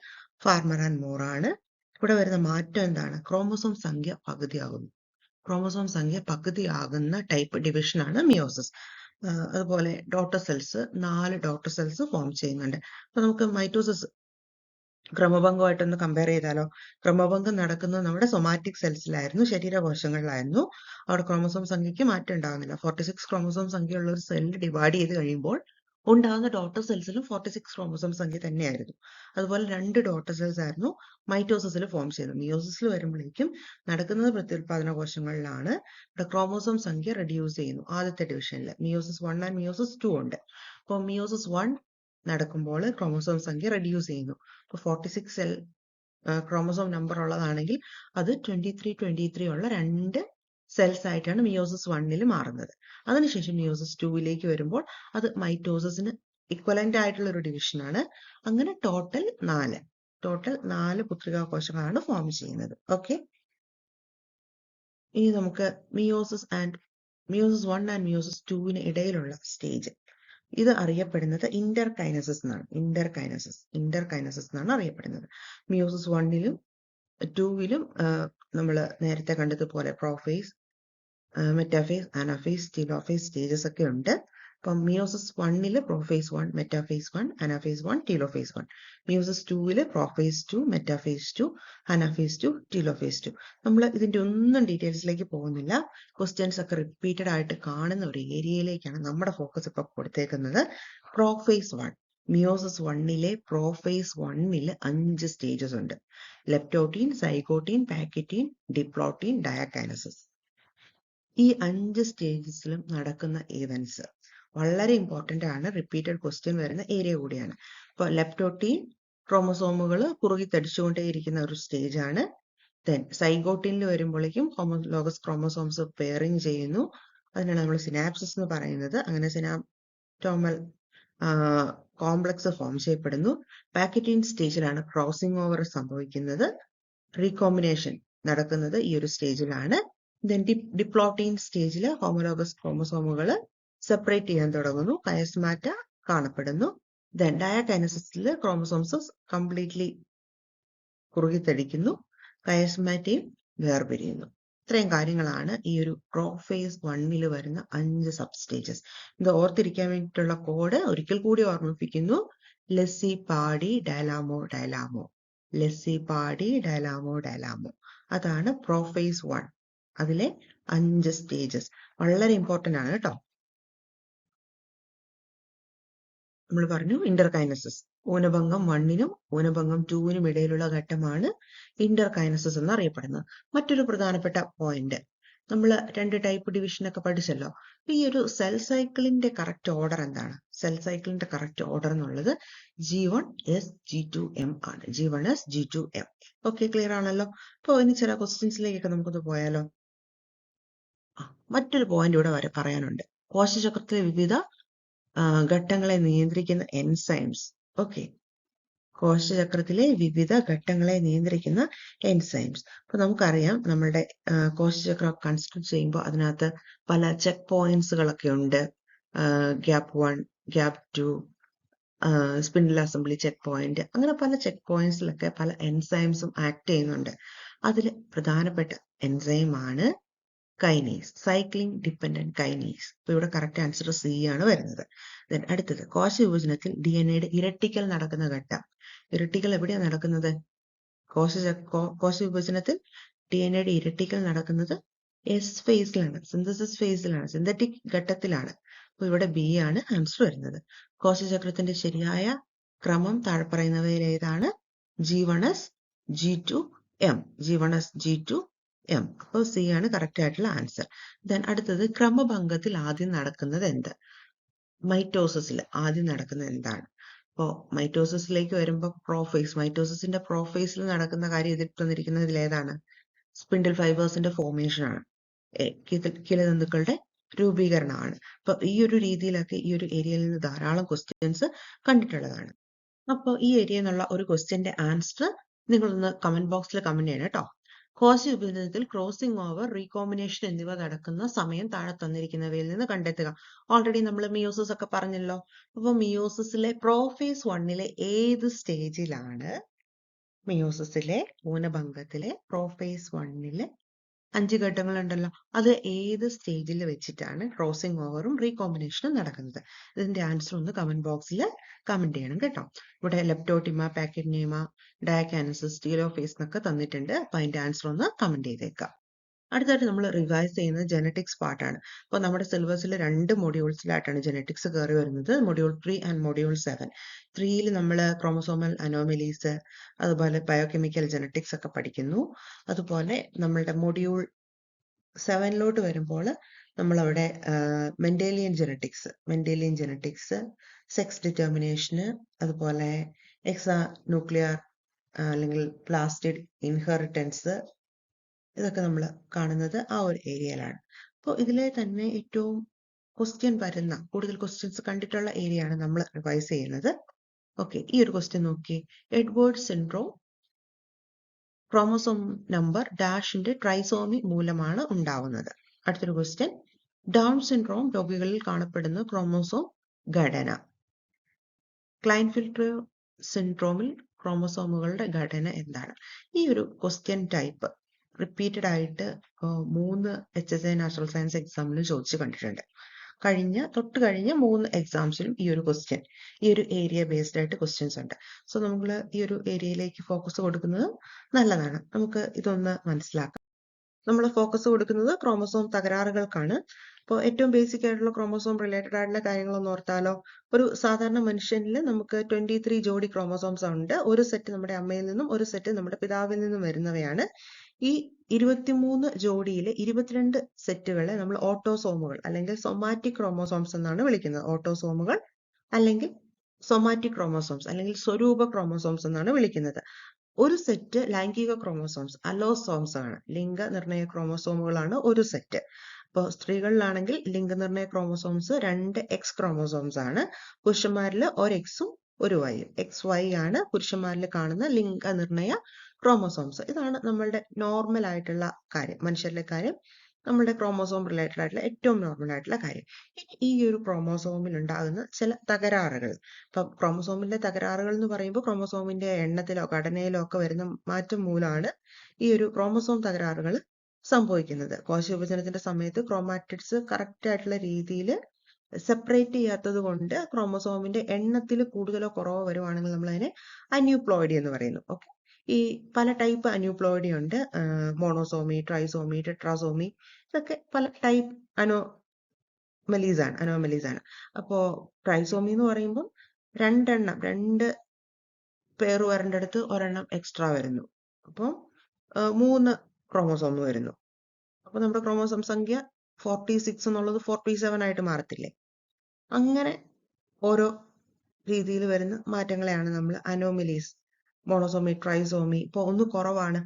ഫാർമർ ആൻഡ് മോർ ആണ്. ഇവിടെ വരുന്ന മാറ്റം എന്താണ്? ക്രോമസോം സംഖ്യ പകുതിയാകുന്നു. ക്രോമസോം സംഖ്യ പകുതിയാകുന്ന ടൈപ്പ് ഡിവിഷൻ ആണ് മിയോസിസ്. അതുപോലെ daughter cells, 4 daughter cells form ചെയ്യുന്നുണ്ട്. അപ്പൊ നമുക്ക് മൈറ്റോസിസ് ക്രമഭംഗമായിട്ടൊന്ന് കമ്പയർ ചെയ്താലോ? ക്രമഭംഗം നടക്കുന്നത് നമ്മുടെ സൊമാറ്റിക് സെൽസിലായിരുന്നു, ശരീരകോശങ്ങളിലായിരുന്നു. അവിടെ ക്രോമസോം സംഖ്യയ്ക്ക് മാറ്റം ഉണ്ടാകുന്നില്ല. 46 ക്രോമസോം സംഖ്യയുള്ള ഒരു സെല്ല് ഡിവൈഡ് ചെയ്ത് കഴിയുമ്പോൾ ഉണ്ടാകുന്ന ഡോട്ടർ സെൽസിലും 46 ക്രോമസോം സംഖ്യ തന്നെയായിരുന്നു. അതുപോലെ 2 ഡോട്ടർ സെൽസ് ആയിരുന്നു മൈറ്റോസിസിൽ ഫോം ചെയ്തത്. മിയോസിസിൽ വരുമ്പോഴേക്കും നടക്കുന്നത് പ്രത്യുൽപാദന കോശങ്ങളിലാണ്. ഇവിടെ ക്രോമസോം സംഖ്യ റെഡ്യൂസ് ചെയ്യുന്നു. ആദ്യത്തെ ഡിവിഷനിൽ മിയോസിസ് 1 ആൻഡ് മിയോസിസ് 2 ഉണ്ട്. അപ്പോൾ മിയോസിസ് 1 നടക്കുമ്പോൾ ക്രോമസോം സംഖ്യ റെഡ്യൂസ് ചെയ്യുന്നു. ഇപ്പോൾ 46 സെൽ ക്രോമസോം നമ്പർ ഉള്ളതാണെങ്കിൽ അത് 23 ഉള്ള 2 സെൽസ് ആയിട്ടാണ് മിയോസിസ് 1 മാറുന്നത്. അതിനുശേഷം മിയോസിസ് 2 വരുമ്പോൾ അത് മൈറ്റോസിസിന് ഇക്വലന്റ് ആയിട്ടുള്ള ഒരു ഡിവിഷൻ ആണ്. അങ്ങനെ ടോട്ടൽ 4 പുത്രികാ കോശങ്ങളാണ് ഫോം ചെയ്യുന്നത്. ഓക്കെ, ഇനി നമുക്ക് മിയോസിസ് 1 ആൻഡ് മിയോസിസ് 2 ഇടയിലുള്ള സ്റ്റേജ്, ഇത് അറിയപ്പെടുന്നത് ഇന്റർകൈനസിസ് എന്നാണ്. ഇന്റർകൈനസിസ് എന്നാണ് അറിയപ്പെടുന്നത്. മിയോസിസ് 1 2 നമ്മൾ നേരത്തെ കണ്ടതുപോലെ prophase, metaphase, anaphase, telophase stages ഒക്കെ ഉണ്ട്. അപ്പം meiosis 1 prophase 1, metaphase 1, anaphase 1, telophase 1. Meiosis 2 prophase 2, metaphase 2, anaphase 2, telophase 2. നമ്മൾ ഇതിന്റെ ഒന്നും ഡീറ്റെയിൽസിലേക്ക് പോകുന്നില്ല. ക്വസ്റ്റ്യൻസ് ഒക്കെ റിപ്പീറ്റഡ് ആയിട്ട് കാണുന്ന ഒരു ഏരിയയിലേക്കാണ് നമ്മുടെ ഫോക്കസ് ഇപ്പൊ കൊടുത്തേക്കുന്നത്. പ്രോഫേസ് 1, മിയോസിസ് 1 പ്രോഫേസ് 1 5 സ്റ്റേജസ് ഉണ്ട്. ലെപ്റ്റോട്ടീൻ, സൈഗോട്ടീൻ, പാക്കറ്റീൻ, ഡിപ്ലോട്ടീൻ, ഡയാകൈനസിസ്. ഈ 5 സ്റ്റേജസിലും നടക്കുന്ന ഈവൻസ് വളരെ ഇമ്പോർട്ടന്റ് ആണ്. റിപ്പീറ്റഡ് ക്വസ്റ്റ്യൻ വരുന്ന ഏരിയ കൂടിയാണ്. അപ്പോൾ ലെപ്റ്റോട്ടീൻ ക്രോമസോമുകൾ കുറുകി തടിച്ചുകൊണ്ടേയിരിക്കുന്ന ഒരു സ്റ്റേജ് ആണ്. ദെൻ സൈഗോട്ടീനിൽ വരുമ്പോഴേക്കും ഹോമോലോഗസ് ക്രോമസോംസ് പെയറിങ് ചെയ്യുന്നു. അതിനാണ് നമ്മൾ സിനാപ്സിസ് എന്ന് പറയുന്നത്. അങ്ങനെ സിനാപ്റ്റോമൽ കോംപ്ലക്സ് ഫോം ചെയ്യപ്പെടുന്നു. പാക്കറ്റീൻ സ്റ്റേജിലാണ് ക്രോസിംഗ് ഓവർ സംഭവിക്കുന്നത്. റീകോമ്പിനേഷൻ നടക്കുന്നത് ഈ ഒരു സ്റ്റേജിലാണ്. ദെൻ ഡിപ്ലോട്ടീൻ സ്റ്റേജിൽ ഹോമോലോഗസ് ക്രോമസോമുകൾ സെപ്പറേറ്റ് ചെയ്യാൻ തുടങ്ങുന്നു. കയസ്മാറ്റ കാണപ്പെടുന്നു. ദെൻ ഡയാകൈനസിസിൽ ക്രോമസോംസ് കംപ്ലീറ്റ്ലി കുറുകിത്തടിക്കുന്നു. കയസ്മാറ്റയും വേർപിരിയുന്നു. ഇത്രയും കാര്യങ്ങളാണ് ഈ ഒരു പ്രോഫേസ് 1 വരുന്ന 5 സബ് സ്റ്റേജസ്. ഇത് ഓർത്തിരിക്കാൻ വേണ്ടിയിട്ടുള്ള കോഡ് ഒരിക്കൽ കൂടി ഓർമ്മിപ്പിക്കുന്നു. ലെസ്സി പാഡി ഡയലാമോ. ലെസ്സിപാഡി, ഡൈലാമോ. അതാണ് പ്രോഫേസ് 1. അതിലെ 5 സ്റ്റേജസ് വളരെ ഇമ്പോർട്ടന്റ് ആണ് കേട്ടോ. നമ്മൾ പറഞ്ഞു ഇന്റർകൈനസിസ്. ഊനഭംഗം 1നും ഊനഭംഗം 2നും ഇടയിലുള്ള ഘട്ടമാണ് ഇന്റർകൈനസിസ് എന്ന് അറിയപ്പെടുന്നത്. മറ്റൊരു പ്രധാനപ്പെട്ട പോയിന്റ്, നമ്മൾ 2 ടൈപ്പ് ഡിവിഷൻ ഒക്കെ പഠിച്ചല്ലോ. ഈ ഒരു സെൽ സൈക്കിളിന്റെ കറക്റ്റ് ഓർഡർ എന്താണ്? സെൽ സൈക്കിളിന്റെ കറക്റ്റ് ഓർഡർ എന്നുള്ളത് G1S G2M ആണ്. G1S G2M. ഓക്കെ, ക്ലിയർ ആണല്ലോ. അപ്പോൾ ഇനി ചില ക്വസ്റ്റ്യൻസിലേക്കൊക്കെ നമുക്കൊന്ന് പോയാലോ. മറ്റൊരു പോയിന്റ് ഇവിടെ പറയാനുണ്ട്. കോശചക്രത്തിലെ വിവിധ ഘട്ടങ്ങളെ നിയന്ത്രിക്കുന്ന എൻസൈംസ്. ഓക്കെ, കോശചക്രത്തിലെ വിവിധ ഘട്ടങ്ങളെ നിയന്ത്രിക്കുന്ന എൻസൈംസ്. അപ്പൊ നമുക്കറിയാം, നമ്മളുടെ കോശചക്രം കൺസ്ട്രക്ട് ചെയ്യുമ്പോൾ അതിനകത്ത് പല ചെക്ക് പോയിന്റ്സുകളൊക്കെ ഉണ്ട്. Gap 1, gap 2, spindle assembly check point, അങ്ങനെ പല ചെക്ക് പോയിന്റ്സിലൊക്കെ പല എൻസൈംസും ആക്ട് ചെയ്യുന്നുണ്ട്. അതിൽ പ്രധാനപ്പെട്ട എൻസൈമാണ് കൈനേസ്, സൈക്ലിംഗ് ഡിപ്പെൻഡന്റ് കൈനേസ്. അപ്പൊ ഇവിടെ കറക്റ്റ് ആൻസർ സി ആണ് വരുന്നത്. ദെൻ അടുത്തത്, കോശവിഭജനത്തിൽ DNA ഇരട്ടിക്കൽ നടക്കുന്ന ഘട്ടം. ഇരട്ടിക്കൽ എവിടെയാണ് നടക്കുന്നത്? കോശവിഭജനത്തിൽ DNA ഇരട്ടിക്കൽ നടക്കുന്നത് എസ് ഫേസിലാണ്, സിന്തസിസ് ഫേസിലാണ്, സിന്തറ്റിക് ഘട്ടത്തിലാണ്. അപ്പൊ ഇവിടെ ബി ആണ് ആൻസർ വരുന്നത്. കോശചക്രത്തിന്റെ ശരിയായ ക്രമം താഴെ പറയുന്നവയിൽ ഏതാണ്? G1S G2M. G1S G2M. അപ്പോൾ സി ആണ് കറക്റ്റ് ആയിട്ടുള്ള ആൻസർ. ദെൻ അടുത്തത്, ക്രമഭംഗത്തിൽ ആദ്യം നടക്കുന്നത് എന്ത്? മൈറ്റോസിസിൽ ആദ്യം നടക്കുന്നത് എന്താണ്? അപ്പോൾ മൈറ്റോസിസിലേക്ക് വരുമ്പോൾ മൈറ്റോസിസിന്റെ പ്രോഫേസിൽ നടക്കുന്ന കാര്യം ഇതിൽ തന്നിരിക്കുന്നതിൽ ഏതാണ്? സ്പിൻഡിൽ ഫൈബേഴ്സിന്റെ ഫോർമേഷൻ ആണ്, കിലതന്തുക്കളുടെ രൂപീകരണമാണ്. അപ്പൊ ഈ ഒരു രീതിയിലൊക്കെ ഈ ഒരു ഏരിയയിൽ നിന്ന് ധാരാളം ക്വസ്റ്റ്യൻസ് കണ്ടിട്ടുള്ളതാണ്. അപ്പോൾ ഈ ഏരിയയിൽ നിന്നുള്ള ഒരു ക്വസ്റ്റ്യന്റെ ആൻസർ നിങ്ങളൊന്ന് കമന്റ് ബോക്സിൽ കമന്റ് ചെയ്യണം കേട്ടോ. കോശവിഭജനത്തിൽ ക്രോസിംഗ് ഓവർ, റീകോമ്പിനേഷൻ എന്നിവ നടക്കുന്ന സമയം താഴെ തന്നിരിക്കുന്നവയിൽ നിന്ന് കണ്ടെത്തുക. ഓൾറെഡി നമ്മൾ മിയോസിസ് ഒക്കെ പറഞ്ഞല്ലോ. അപ്പൊ മിയോസിസിലെ പ്രോഫേസ് 1ലെ ഏത് സ്റ്റേജിലാണ്? മിയോസിസിലെ ഊനഭംഗത്തിലെ പ്രോഫേസ് 1ലെ 5 ഘട്ടങ്ങളുണ്ടല്ലോ, അത് ഏത് സ്റ്റേജിൽ വെച്ചിട്ടാണ് ക്രോസിംഗ് ഓവറും റീകോമ്പിനേഷനും നടക്കുന്നത്? ഇതിന്റെ ആൻസർ ഒന്ന് കമന്റ് ബോക്സിൽ കമന്റ് ചെയ്യണം കേട്ടോ. ഇവിടെ ലെപ്റ്റോട്ടിമ, പാക്കറ്റിനിമ, ഡയക്കാനസിസ്, ടീലോഫേസ് എന്നൊക്കെ തന്നിട്ടുണ്ട്. അപ്പൊ അതിന്റെ ആൻസർ ഒന്ന് കമന്റ് ചെയ്തേക്കാം. അടുത്തായിട്ട് നമ്മൾ റിവൈസ് ചെയ്യുന്നത് ജെനറ്റിക്സ് പാർട്ടാണ്. അപ്പോൾ നമ്മുടെ സിലബസിൽ 2 മൊഡ്യൂൾസിലായിട്ടാണ് ജെനറ്റിക്സ് കയറി വരുന്നത്, മൊഡ്യൂൾ 3 ആൻഡ് മൊഡ്യൂൾ 7. 3ൽ നമ്മൾ ക്രോമസോമൽ അനോമലീസ്, അതുപോലെ ബയോകെമിക്കൽ ജെനറ്റിക്സ് ഒക്കെ പഠിക്കുന്നു. അതുപോലെ നമ്മളുടെ മൊഡ്യൂൾ 7ലോട്ട് വരുമ്പോൾ നമ്മളവിടെ മെൻഡേലിയൻ ജെനറ്റിക്സ്, സെക്സ് ഡിറ്റർമിനേഷന്, അതുപോലെ എക്സാ ന്യൂക്ലിയർ അല്ലെങ്കിൽ പ്ലാസ്റ്റിഡ് ഇൻഹെറിറ്റൻസ്, ഇതൊക്കെ നമ്മൾ കാണുന്നത് ആ ഒരു ഏരിയയിലാണ്. അപ്പോൾ ഇതിലെ തന്നെ ഏറ്റവും കൂടുതൽ ക്വസ്റ്റ്യൻസ് കണ്ടിട്ടുള്ള ഏരിയ ആണ് നമ്മൾ റിവൈസ് ചെയ്യുന്നത്. ഓക്കെ, ഈ ഒരു ക്വസ്റ്റ്യൻ നോക്കി. എഡ്വേർഡ് സിൻഡ്രോം ക്രോമസോം നമ്പർ ഡാഷിന്റെ ട്രൈസോമി മൂലമാണ് ഉണ്ടാവുന്നത്. അടുത്തൊരു ക്വസ്റ്റ്യൻ, ഡൗൺ സിൻഡ്രോം രോഗികളിൽ കാണപ്പെടുന്ന ക്രോമസോം ഘടന. ക്ലൈൻഫെൽറ്റർ സിൻഡ്രോമിൽ ക്രോമസോമുകളുടെ ഘടന എന്താണ്? ഈ ഒരു ക്വസ്റ്റ്യൻ ടൈപ്പ് റിപ്പീറ്റഡ് ആയിട്ട് 3 HSI നാച്ചുറൽ സയൻസ് എക്സാമിലും ചോദിച്ചു കണ്ടിട്ടുണ്ട്. തൊട്ട് കഴിഞ്ഞ 3 എക്സാംസിലും ഈ ഒരു ക്വസ്റ്റ്യൻ, ഈ ഒരു ഏരിയ ബേസ്ഡ് ആയിട്ട് ക്വസ്റ്റ്യൻസ് ഉണ്ട്. സോ നമ്മൾ ഈ ഒരു ഏരിയയിലേക്ക് ഫോക്കസ് കൊടുക്കുന്നത് നല്ലതാണ്. നമുക്ക് ഇതൊന്ന് മനസ്സിലാക്കാം. നമ്മൾ ഫോക്കസ് കൊടുക്കുന്നത് ക്രോമസോം തകരാറുകൾക്കാണ്. അപ്പോൾ ഏറ്റവും ബേസിക് ആയിട്ടുള്ള ക്രോമസോം റിലേറ്റഡ് ആയിട്ടുള്ള കാര്യങ്ങളൊന്ന് ഓർത്താലോ. ഒരു സാധാരണ മനുഷ്യനിൽ നമുക്ക് 23 ജോഡി ക്രോമസോംസ് ഉണ്ട്. ഒരു സെറ്റ് നമ്മുടെ അമ്മയിൽ നിന്നും ഒരു സെറ്റ് നമ്മുടെ പിതാവിൽ നിന്നും വരുന്നവയാണ്. ഈ 23 ജോഡിയിലെ 22 സെറ്റുകളെ നമ്മൾ ഓട്ടോസോമുകൾ അല്ലെങ്കിൽ സൊമാറ്റിക് ക്രോമോസോംസ് എന്നാണ് വിളിക്കുന്നത്. ഓട്ടോസോമുകൾ അല്ലെങ്കിൽ സൊമാറ്റിക് ക്രോമോസോംസ് അല്ലെങ്കിൽ സ്വരൂപ ക്രോമോസോംസ് എന്നാണ് വിളിക്കുന്നത്. ഒരു സെറ്റ് ലൈംഗിക ക്രോമോസോംസ്, അലോസോംസ് ആണ്. ലിംഗനിർണയ ക്രോമോസോമുകളാണ് ഒരു സെറ്റ്. അപ്പോൾ സ്ത്രീകളിലാണെങ്കിൽ ലിംഗനിർണയ ക്രോമോസോംസ് 2 എക്സ് ക്രോമോസോംസ് ആണ്. പുരുഷന്മാരിൽ ഒരു എക്സും ഒരു വൈയും. XY ആണ് പുരുഷന്മാരിൽ കാണുന്ന ലിംഗനിർണയ ക്രോമോസോംസ്. ഇതാണ് നമ്മളുടെ നോർമൽ ആയിട്ടുള്ള കാര്യം, മനുഷ്യരിലെ കാര്യം, നമ്മുടെ ക്രോമോസോം റിലേറ്റഡ് ആയിട്ടുള്ള ഏറ്റവും നോർമൽ ആയിട്ടുള്ള കാര്യം. ഈ ഒരു ക്രോമോസോമിൽ ഉണ്ടാകുന്ന ചില തകരാറുകൾ. ഇപ്പം ക്രോമോസോമിന്റെ തകരാറുകൾ എന്ന് പറയുമ്പോൾ ക്രോമോസോമിന്റെ എണ്ണത്തിലോ ഘടനയിലോ ഒക്കെ വരുന്ന മാറ്റം മൂലമാണ് ഈ ഒരു ക്രോമോസോം തകരാറുകൾ സംഭവിക്കുന്നത്. കോശവിഭജനത്തിന്റെ സമയത്ത് ക്രോമാറ്റിഡ്സ് കറക്റ്റ് ആയിട്ടുള്ള രീതിയിൽ സെപ്പറേറ്റ് ചെയ്യാത്തത് കൊണ്ട് ക്രോമോസോമിന്റെ എണ്ണത്തിൽ കൂടുതലോ കുറവോ വരുവാണെങ്കിൽ നമ്മൾ അതിനെ അന്യൂപ്ലോയിഡി എന്ന് പറയുന്നു. ഓക്കെ, ഈ പല ടൈപ്പ് അന്യൂപ്ലോയിഡി ഉണ്ട്. മോണോസോമി, ട്രൈസോമി, ടെട്രാസോമി, ഇതൊക്കെ പല ടൈപ്പ് അനോമലീസ് ആണ്. അപ്പോ ട്രൈസോമി എന്ന് പറയുമ്പോൾ രണ്ട് പേർ വരേണ്ടടുത്ത് ഒരെണ്ണം എക്സ്ട്രാ വരുന്നു. അപ്പോൾ 3 ക്രോമോസോം വരുന്നു. അപ്പൊ നമ്മുടെ ക്രോമോസോം സംഖ്യ 46 എന്നുള്ളത് 47 ആയിട്ട് മാറത്തില്ലേ? അങ്ങനെ ഓരോ രീതിയിൽ വരുന്ന മാറ്റങ്ങളെയാണ് നമ്മൾ അനോമലീസ്, മോണോസോമി, ട്രൈസോമി. ഇപ്പൊ ഒന്ന് കുറവാണ്,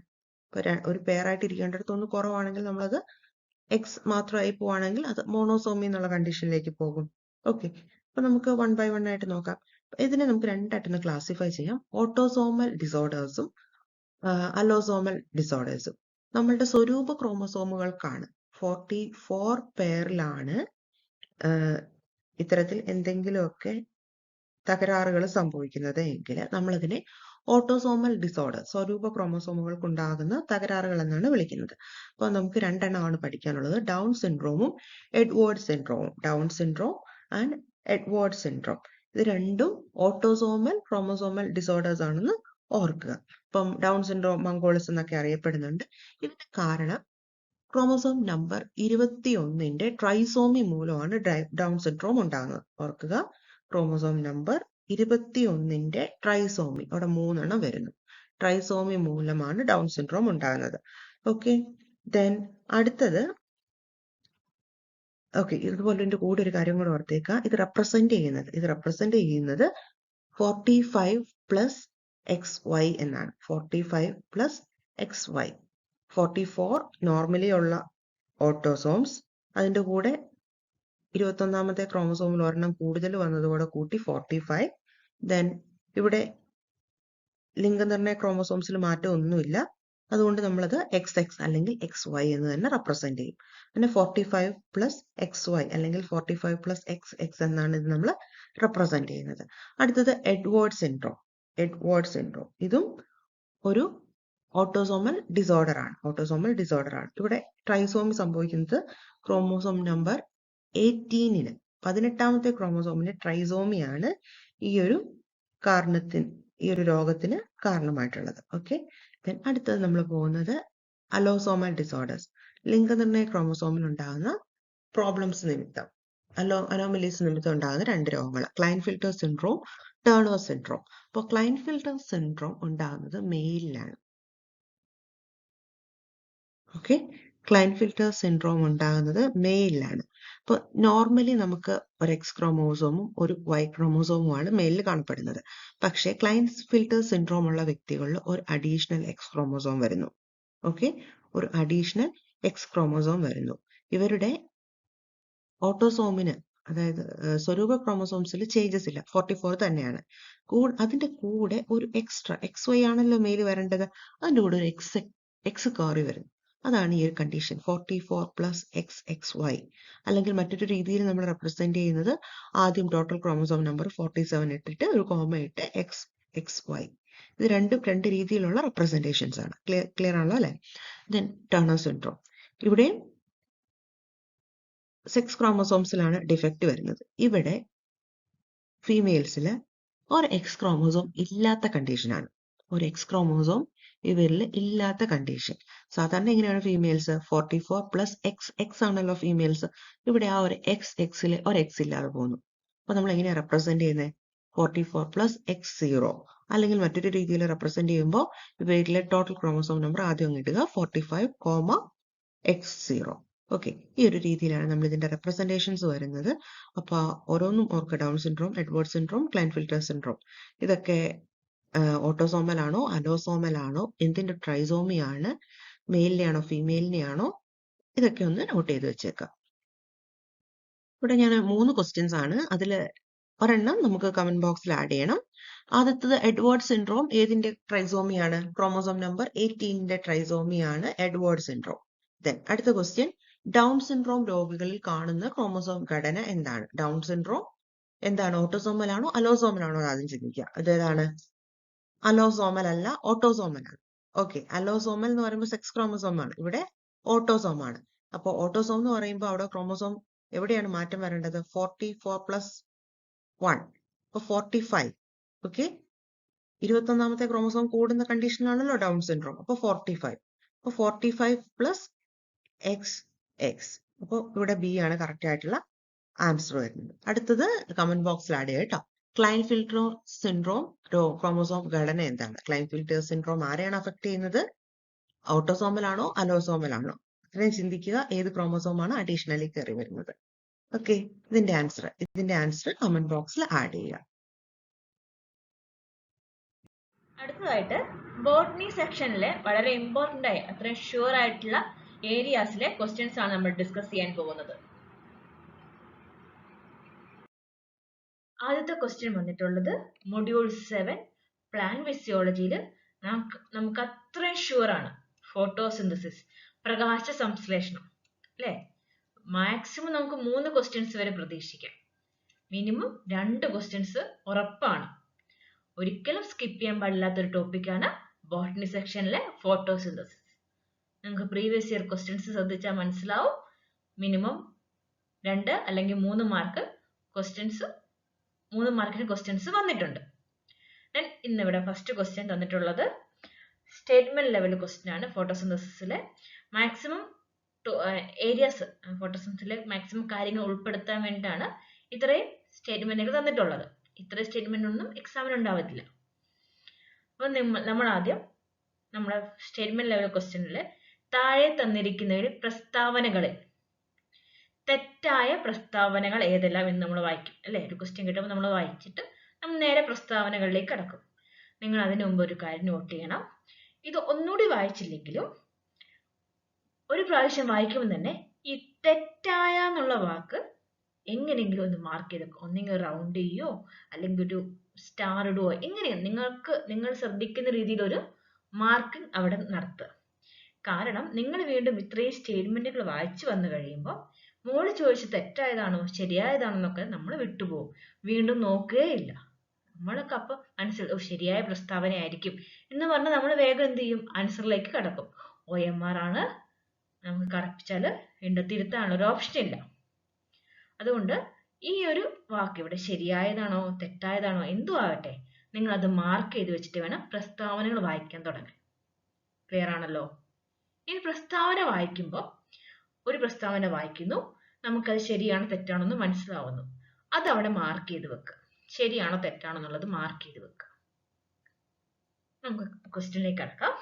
ഇപ്പൊ ഒരു പേരായിട്ട് ഇരിക്കേണ്ടടുത്ത് ഒന്ന് കുറവാണെങ്കിൽ നമ്മളത് എക്സ് മാത്രമായി പോവാണെങ്കിൽ അത് മോണോസോമി എന്നുള്ള കണ്ടീഷനിലേക്ക് പോകും. ഓക്കെ, അപ്പൊ നമുക്ക് 1 by 1 ആയിട്ട് നോക്കാം. ഇതിനെ നമുക്ക് രണ്ടായിട്ടൊന്ന് ക്ലാസിഫൈ ചെയ്യാം. ഓട്ടോസോമൽ ഡിസോർഡേഴ്സും അലോസോമൽ ഡിസോർഡേഴ്സും. നമ്മളുടെ സ്വരൂപ ക്രോമസോമുകൾക്കാണ് 44 പെയറിലാണ് ഇത്തരത്തിൽ എന്തെങ്കിലുമൊക്കെ തകരാറുകൾ സംഭവിക്കുന്നത് എങ്കിൽ നമ്മളതിനെ ഓട്ടോസോമൽ ഡിസോർഡർ, സ്വരൂപ ക്രോമസോമുകൾക്ക് ഉണ്ടാകുന്ന തകരാറുകൾ എന്നാണ് വിളിക്കുന്നത്. അപ്പൊ നമുക്ക് രണ്ടെണ്ണമാണ് പഠിക്കാനുള്ളത്, ഡൗൺ സിൻഡ്രോമും എഡ്വേർഡ് സിൻഡ്രോമും. Down syndrome and Edward syndrome, ഇത് രണ്ടും ഓട്ടോസോമൽ ക്രോമസോമൽ ഡിസോർഡേഴ്സ് ആണെന്ന് ഓർക്കുക. ഇപ്പം ഡൗൺ സിൻഡ്രോം, മംഗോളിസ് എന്നൊക്കെ അറിയപ്പെടുന്നുണ്ട്. ഇതിന്റെ കാരണം ക്രോമസോം നമ്പർ 21ന്റെ ട്രൈസോമി മൂലമാണ് ഡൗൺ സിൻഡ്രോം ഉണ്ടാകുന്നത്. ഓർക്കുക, ക്രോമസോം നമ്പർ 21ന്റെ ട്രൈസോമി, അവിടെ 3 എണ്ണം വരുന്നു. ട്രൈസോമി മൂലമാണ് ഡൗൺ സിൻഡ്രോം ഉണ്ടാകുന്നത്. ഓക്കെ, ദെൻ അടുത്തത്, ഓക്കെ, ഇതുപോലെ ഇതിന്റെ കൂടെ ഒരു കാര്യം കൂടെ ഓർത്തേക്കുക. ഇത് റെപ്രസെന്റ് ചെയ്യുന്നത് 45 പ്ലസ് XY എന്നാണ്. 45 പ്ലസ് XY. 44 നോർമലി ഉള്ള ഓട്ടോസോംസ്, അതിന്റെ കൂടെ 21ാമത്തെ ക്രോമസോമിൽ ഒരെണ്ണം കൂടുതൽ വന്നതോടെ കൂട്ടി 45. ദെൻ ഇവിടെ ലിംഗനിർണയ ക്രോമസോംസിൽ മാറ്റം ഒന്നുമില്ല, അതുകൊണ്ട് നമ്മളത് XX അല്ലെങ്കിൽ XY എന്ന് തന്നെ റെപ്രസെന്റ് ചെയ്യും. പിന്നെ 45 പ്ലസ് XY അല്ലെങ്കിൽ 45 പ്ലസ് XX എന്നാണ് ഇത് നമ്മൾ റെപ്രസെന്റ് ചെയ്യുന്നത്. അടുത്തത് എഡ്വേർഡ് സിൻഡ്രോം. ഇതും ഒരു ഓട്ടോസോമൽ ഡിസോർഡർ ആണ്. ഇവിടെ ട്രൈസോമി സംഭവിക്കുന്നത് ക്രോമോസോം നമ്പർ 18-ന്, 18ാമത്തെ ക്രോമോസോമിന്റെ ട്രൈസോമിയാണ് ഈ ഒരു രോഗത്തിന് കാരണമായിട്ടുള്ളത്. ഓക്കെ, ദെൻ അടുത്തത് നമ്മൾ പോകുന്നത് അലോസോമൽ ഡിസോർഡേഴ്സ്. ലിംഗനിർണയ ക്രോമസോമിൽ ഉണ്ടാകുന്ന പ്രോബ്ലംസ് നിമിത്തം, അനോമലീസ് നിമിത്തം ഉണ്ടാകുന്ന 2 രോഗങ്ങൾ, ക്ലൈൻഫിൽട്ടർ സിൻഡ്രോം, ടേണർ സിൻഡ്രോം. അപ്പോൾ ക്ലൈൻഫിൽട്ടർ സിൻഡ്രോം ഉണ്ടാകുന്നത് മെയിലിലാണ്. ഓക്കെ, ക്ലൈൻഫിൽട്ടർ സിൻഡ്രോം ഉണ്ടാകുന്നത് മെയിലിലാണ്. അപ്പൊ നോർമലി നമുക്ക് ഒരു X ക്രോമോസോമും ഒരു Y ക്രോമോസോമുമാണ് മെയിലിൽ കാണപ്പെടുന്നത്. പക്ഷേ ക്ലൈൻഫിൽട്ടർ സിൻഡ്രോം ഉള്ള വ്യക്തികളിൽ ഒരു അഡീഷണൽ X ക്രോമോസോം വരുന്നു. ഓക്കെ, ഒരു അഡീഷണൽ X ക്രോമോസോം വരുന്നു. ഇവരുടെ ഓട്ടോസോമിന്, അതായത് സ്വരൂപ ക്രോമോസോംസിൽ ചേഞ്ചസ് ഇല്ല, 44 തന്നെയാണ്. അതിന്റെ കൂടെ ഒരു എക്സ്ട്രാ XY ആണല്ലോ മെയിൽ വരേണ്ടത്, അതിന്റെ കൂടെ ഒരു X കയറി വരുന്നു. അതാണ് ഈ ഒരു കണ്ടീഷൻ, 44 പ്ലസ് XXY. അല്ലെങ്കിൽ മറ്റൊരു രീതിയിൽ നമ്മൾ റെപ്രസെന്റ് ചെയ്യുന്നത്, ആദ്യം ടോട്ടൽ ക്രോമോസോം നമ്പർ 47 ഇട്ടിട്ട് ഒരു കോമ ഇട്ട് XXY. ഇത് രണ്ടും 2 രീതിയിലുള്ള റെപ്രസെന്റേഷൻസ് ആണ്. ക്ലിയർ ആണല്ലോ അല്ലെ? ദെൻ ടേണർ സിൻഡ്രോം, ഇവിടെ 6 ക്രോമോസോംസിലാണ് ഡിഫക്റ്റ് വരുന്നത്. ഇവിടെ ഫീമെയിൽസിൽ ഒരു X ക്രോമോസോം ഇല്ലാത്ത കണ്ടീഷനാണ്. ഒരു X ക്രോമോസോം ഇവരിൽ ഇല്ലാത്ത കണ്ടീഷൻ. സാധാരണ എങ്ങനെയാണ് ഫീമെയിൽസ് 44 പ്ലസ് XX ആണല്ലോ ഫീമെയിൽസ്. ഇവിടെ ആ ഒരു XX ഒരു X ഇല്ലാതെ പോകുന്നു. അപ്പൊ നമ്മൾ എങ്ങനെയാണ് റെപ്രസെന്റ് ചെയ്യുന്നത്? 44 പ്ലസ് X0, അല്ലെങ്കിൽ മറ്റൊരു രീതിയിൽ റെപ്രസെന്റ് ചെയ്യുമ്പോൾ ഇവരിലെ ടോട്ടൽ ക്രോമോസോം നമ്പർ ആദ്യം ഇടുക 45, X0. ഓക്കെ, ഈ ഒരു രീതിയിലാണ് നമ്മൾ ഇതിന്റെ റെപ്രസെന്റേഷൻസ് വരുന്നത്. അപ്പൊ ഓരോന്നും ഓർക്കുക, down syndrome, Edward syndrome, Klinefelter syndrome, ഇതൊക്കെ ഓട്ടോസോമൽ ആണോ, അലോസോമൽ ആണോ, എന്തിന്റെ ട്രൈസോമി ആണ്, മെയിലിനെ ആണോ ഫീമെയിലിനെ ആണോ, ഇതൊക്കെ ഒന്ന് നോട്ട് ചെയ്ത് വെച്ചേക്കാം. ഇവിടെ ഞാൻ 3 ക്വസ്റ്റ്യൻസ് ആണ്, അതിൽ ഒരെണ്ണം നമുക്ക് കമന്റ് ബോക്സിൽ ആഡ് ചെയ്യണം. ആദ്യത്തത് എഡ്വേർഡ് സിൻഡ്രോം ഏതിന്റെ ട്രൈസോമിയാണ്? ക്രോമോസോം നമ്പർ 18ന്റെ ട്രൈസോമിയാണ് എഡ്വേർഡ് സിൻഡ്രോം. ദെൻ അടുത്ത ക്വസ്റ്റ്യൻ, ഡൗൺ സിൻഡ്രോം രോഗികളിൽ കാണുന്ന ക്രോമോസോം ഘടന എന്താണ്? ഡൗൺ സിൻഡ്രോം എന്താണ്, ഓട്ടോസോമൽ ആണോ അലോസോമൽ ആണോ എന്ന് ആദ്യം ചിന്തിക്കുക. ഇതേതാണ്? അലോസോമൽ അല്ല, ഓട്ടോസോമൽ ആണ്. ഓക്കെ, അലോസോമൽ എന്ന് പറയുമ്പോൾ 6 ക്രോമോസോം ആണ്, ഇവിടെ ഓട്ടോസോം ആണ്. അപ്പോൾ ഓട്ടോസോം എന്ന് പറയുമ്പോൾ അവിടെ ക്രോമോസോം എവിടെയാണ് മാറ്റം വരേണ്ടത്? 44 പ്ലസ് 1, അപ്പോൾ 45. ഓക്കെ, 21ാമത്തെ ക്രോമസോം കൂടുന്ന കണ്ടീഷനാണല്ലോ ഡൗൺ സിൻഡ്രോം. അപ്പോൾ 45. അപ്പോൾ 45 പ്ലസ് XX. അപ്പോൾ ഇവിടെ ബി ആണ് കറക്റ്റ് ആയിട്ടുള്ള ആൻസർ വരുന്നത്. അടുത്തത് കമന്റ് ബോക്സിൽ ആഡ് ചെയ്യാം കേട്ടോ. ക്ലൈൻഫിൽട്ടർ സിൻഡ്രോം ക്രോമസോം ഘടന എന്താണ്? ക്ലൈൻഫിൽട്ടർ സിൻഡ്രോം ആരെയാണ് അഫക്ട് ചെയ്യുന്നത്? ഓട്ടോസോമൽ ആണോ അലോസോമൽ ആണോ? ഇത്രയും ചിന്തിക്കുക. ഏത് ക്രോമസോമാണ് അഡീഷണലി കയറി വരുന്നത്? ഓക്കെ, ഇതിന്റെ ആൻസർ കമന്റ് ബോക്സിൽ ആഡ് ചെയ്യുക. അടുത്തതായിട്ട് ബോട്ടണി സെക്ഷനിലെ വളരെ ഇമ്പോർട്ടന്റ് ആയി അത്രയും ഷുവർ ആയിട്ടുള്ള ഏരിയാസിലെ ക്വസ്റ്റ്യൻസ് ആണ് നമ്മൾ ഡിസ്കസ് ചെയ്യാൻ പോകുന്നത്. ആദ്യത്തെ ക്വസ്റ്റ്യൻ വന്നിട്ടുള്ളത് മൊഡ്യൂൾ 7 പ്ലാന്റ് ഫിസിയോളജിയിൽ നമുക്ക് അത്രയും ഷുവർ ആണ്. ഫോട്ടോസിന്തസിസ്, പ്രകാശ സംശ്ലേഷണം അല്ലെ? മാക്സിമം നമുക്ക് 3 ക്വസ്റ്റ്യൻസ് വരെ പ്രതീക്ഷിക്കാം. മിനിമം 2 ക്വസ്റ്റ്യൻസ് ഉറപ്പാണ്. ഒരിക്കലും സ്കിപ്പ് ചെയ്യാൻ പാടില്ലാത്തൊരു ടോപ്പിക്കാണ് ബോട്ടണി സെക്ഷനിലെ ഫോട്ടോസിന്തസിസ്. നിങ്ങൾക്ക് പ്രീവിയസ് ഇയർ ക്വസ്റ്റ്യൻസ് ശ്രദ്ധിച്ചാൽ മനസ്സിലാവും. മിനിമം 2 അല്ലെങ്കിൽ 3 മാർക്ക് ക്വസ്റ്റ്യൻസ് 3 മാർക്കിന് ക്വസ്റ്റ്യൻസ് വന്നിട്ടുണ്ട്. ദെൻ ഇന്നിവിടെ ഫസ്റ്റ് ക്വസ്റ്റ്യൻ തന്നിട്ടുള്ളത് സ്റ്റേറ്റ്മെന്റ് ലെവൽ ക്വസ്റ്റ്യൻ ആണ്. ഫോട്ടോസിന്തസിസിലെ മാക്സിമം ഏരിയാസ്, ഫോട്ടോസിന്തസിസിലെ മാക്സിമം കാര്യങ്ങൾ ഉൾപ്പെടുത്താൻ വേണ്ടിയിട്ടാണ് ഇത്രയും സ്റ്റേറ്റ്മെന്റുകൾ തന്നിട്ടുള്ളത്. ഇത്രയും സ്റ്റേറ്റ്മെന്റ് ഒന്നും എക്സാമിന് ഉണ്ടാവത്തില്ല. അപ്പൊ നമ്മൾ ആദ്യം നമ്മുടെ സ്റ്റേറ്റ്മെന്റ് ലെവൽ ക്വസ്റ്റ്യനിൽ താഴെ തന്നിരിക്കുന്നവരിൽ പ്രസ്താവനകളിൽ തെറ്റായ പ്രസ്താവനകൾ ഏതെല്ലാം എന്ന് നമ്മൾ വായിക്കും അല്ലെ? ഒരു ക്വസ്റ്റ്യൻ കിട്ടുമ്പോൾ നമ്മൾ വായിച്ചിട്ട് നമ്മൾ നേരെ പ്രസ്താവനകളിലേക്ക് കടക്കും. നിങ്ങൾ അതിനു മുമ്പ് ഒരു കാര്യം നോട്ട് ചെയ്യണം. ഇത് ഒന്നുകൂടി വായിച്ചില്ലെങ്കിലും ഒരു പ്രാവശ്യം വായിക്കുമ്പോൾ തന്നെ ഈ തെറ്റായ എന്നുള്ള വാക്ക് എങ്ങനെയെങ്കിലും ഒന്ന് മാർക്ക് ചെയ്ത്, ഒന്നെങ്കിൽ റൗണ്ട് ചെയ്യോ അല്ലെങ്കിൽ ഒരു സ്റ്റാർ ഇടുവോ, എങ്ങനെയാണ് നിങ്ങൾ ശ്രദ്ധിക്കുന്ന രീതിയിൽ ഒരു മാർക്കിംഗ് അവിടെ നടത്തുക. കാരണം നിങ്ങൾ വീണ്ടും ഇത്രയും സ്റ്റേറ്റ്മെന്റുകൾ വായിച്ചു വന്നു കഴിയുമ്പോൾ മോള് ചോദിച്ച് തെറ്റായതാണോ ശരിയായതാണോ എന്നൊക്കെ നമ്മൾ വിട്ടുപോകും, വീണ്ടും നോക്കുകയില്ല. നമ്മളൊക്കെ അപ്പൊ മനസ്സിൽ ശരിയായ പ്രസ്താവനയായിരിക്കും എന്ന് പറഞ്ഞാൽ നമ്മൾ വേഗം എന്ത് ചെയ്യും? ആൻസറിലേക്ക് കടക്കും. OMR ആണ് നമുക്ക് കറപ്പിച്ചാല് വീണ്ടും തിരുത്താനുള്ള ഒരു ഓപ്ഷൻ ഇല്ല. അതുകൊണ്ട് ഈ ഒരു വാക്ക് ഇവിടെ ശരിയായതാണോ തെറ്റായതാണോ എന്തു ആകട്ടെ, നിങ്ങൾ അത് മാർക്ക് ചെയ്ത് വെച്ചിട്ട് വേണം പ്രസ്താവനകൾ വായിക്കാൻ തുടങ്ങാൻ. ക്ലിയർ ആണല്ലോ? ഈ പ്രസ്താവന വായിക്കുമ്പോൾ ഒരു പ്രസ്താവന വായിക്കുന്നു, നമുക്കത് ശരിയാണോ തെറ്റാണോ എന്ന് മനസ്സിലാവുന്നു, അത് അവിടെ മാർക്ക് ചെയ്ത് വെക്കുക. ശരിയാണോ തെറ്റാണോ എന്നുള്ളത് മാർക്ക് ചെയ്ത് വെക്കുക. നമുക്ക് ക്വസ്റ്റ്യനിലേക്ക് കടക്കാം.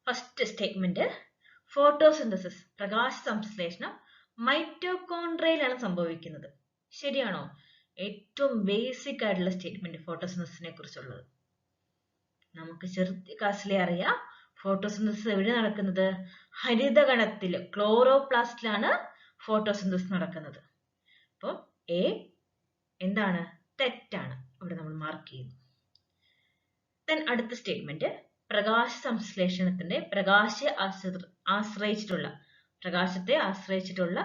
ഫസ്റ്റ് സ്റ്റേറ്റ്മെന്റ്, ഫോട്ടോസിന്തസിസ് പ്രകാശ സംശ്ലേഷണം മൈറ്റോകോൺട്രിയയിലാണ് സംഭവിക്കുന്നത്. ശരിയാണോ? ഏറ്റവും ബേസിക് ആയിട്ടുള്ള സ്റ്റേറ്റ്മെന്റ് ഫോട്ടോസിന്തസിസിനെ കുറിച്ചുള്ളത്. നമുക്ക് ചെറിയ ക്ലാസ്സിലെ അറിയാം ഫോട്ടോസിന്തസിസ് എവിടെ നടക്കുന്നത്? ഹരിതകണത്തിൽ ക്ലോറോപ്ലാസ്റ്റിലാണ് ഫോട്ടോസിന്തസിസ് നടക്കുന്നത്. അപ്പോൾ എ എന്താണ്? തെറ്റാണ്. ഇവിടെ നമ്മൾ മാർക്ക് ചെയ്യുന്നു. ദെൻ അടുത്ത സ്റ്റേറ്റ്മെന്റ്, പ്രകാശ സംശ്ലേഷണത്തിന്റെ പ്രകാശത്തെ ആശ്രയിച്ചിട്ടുള്ള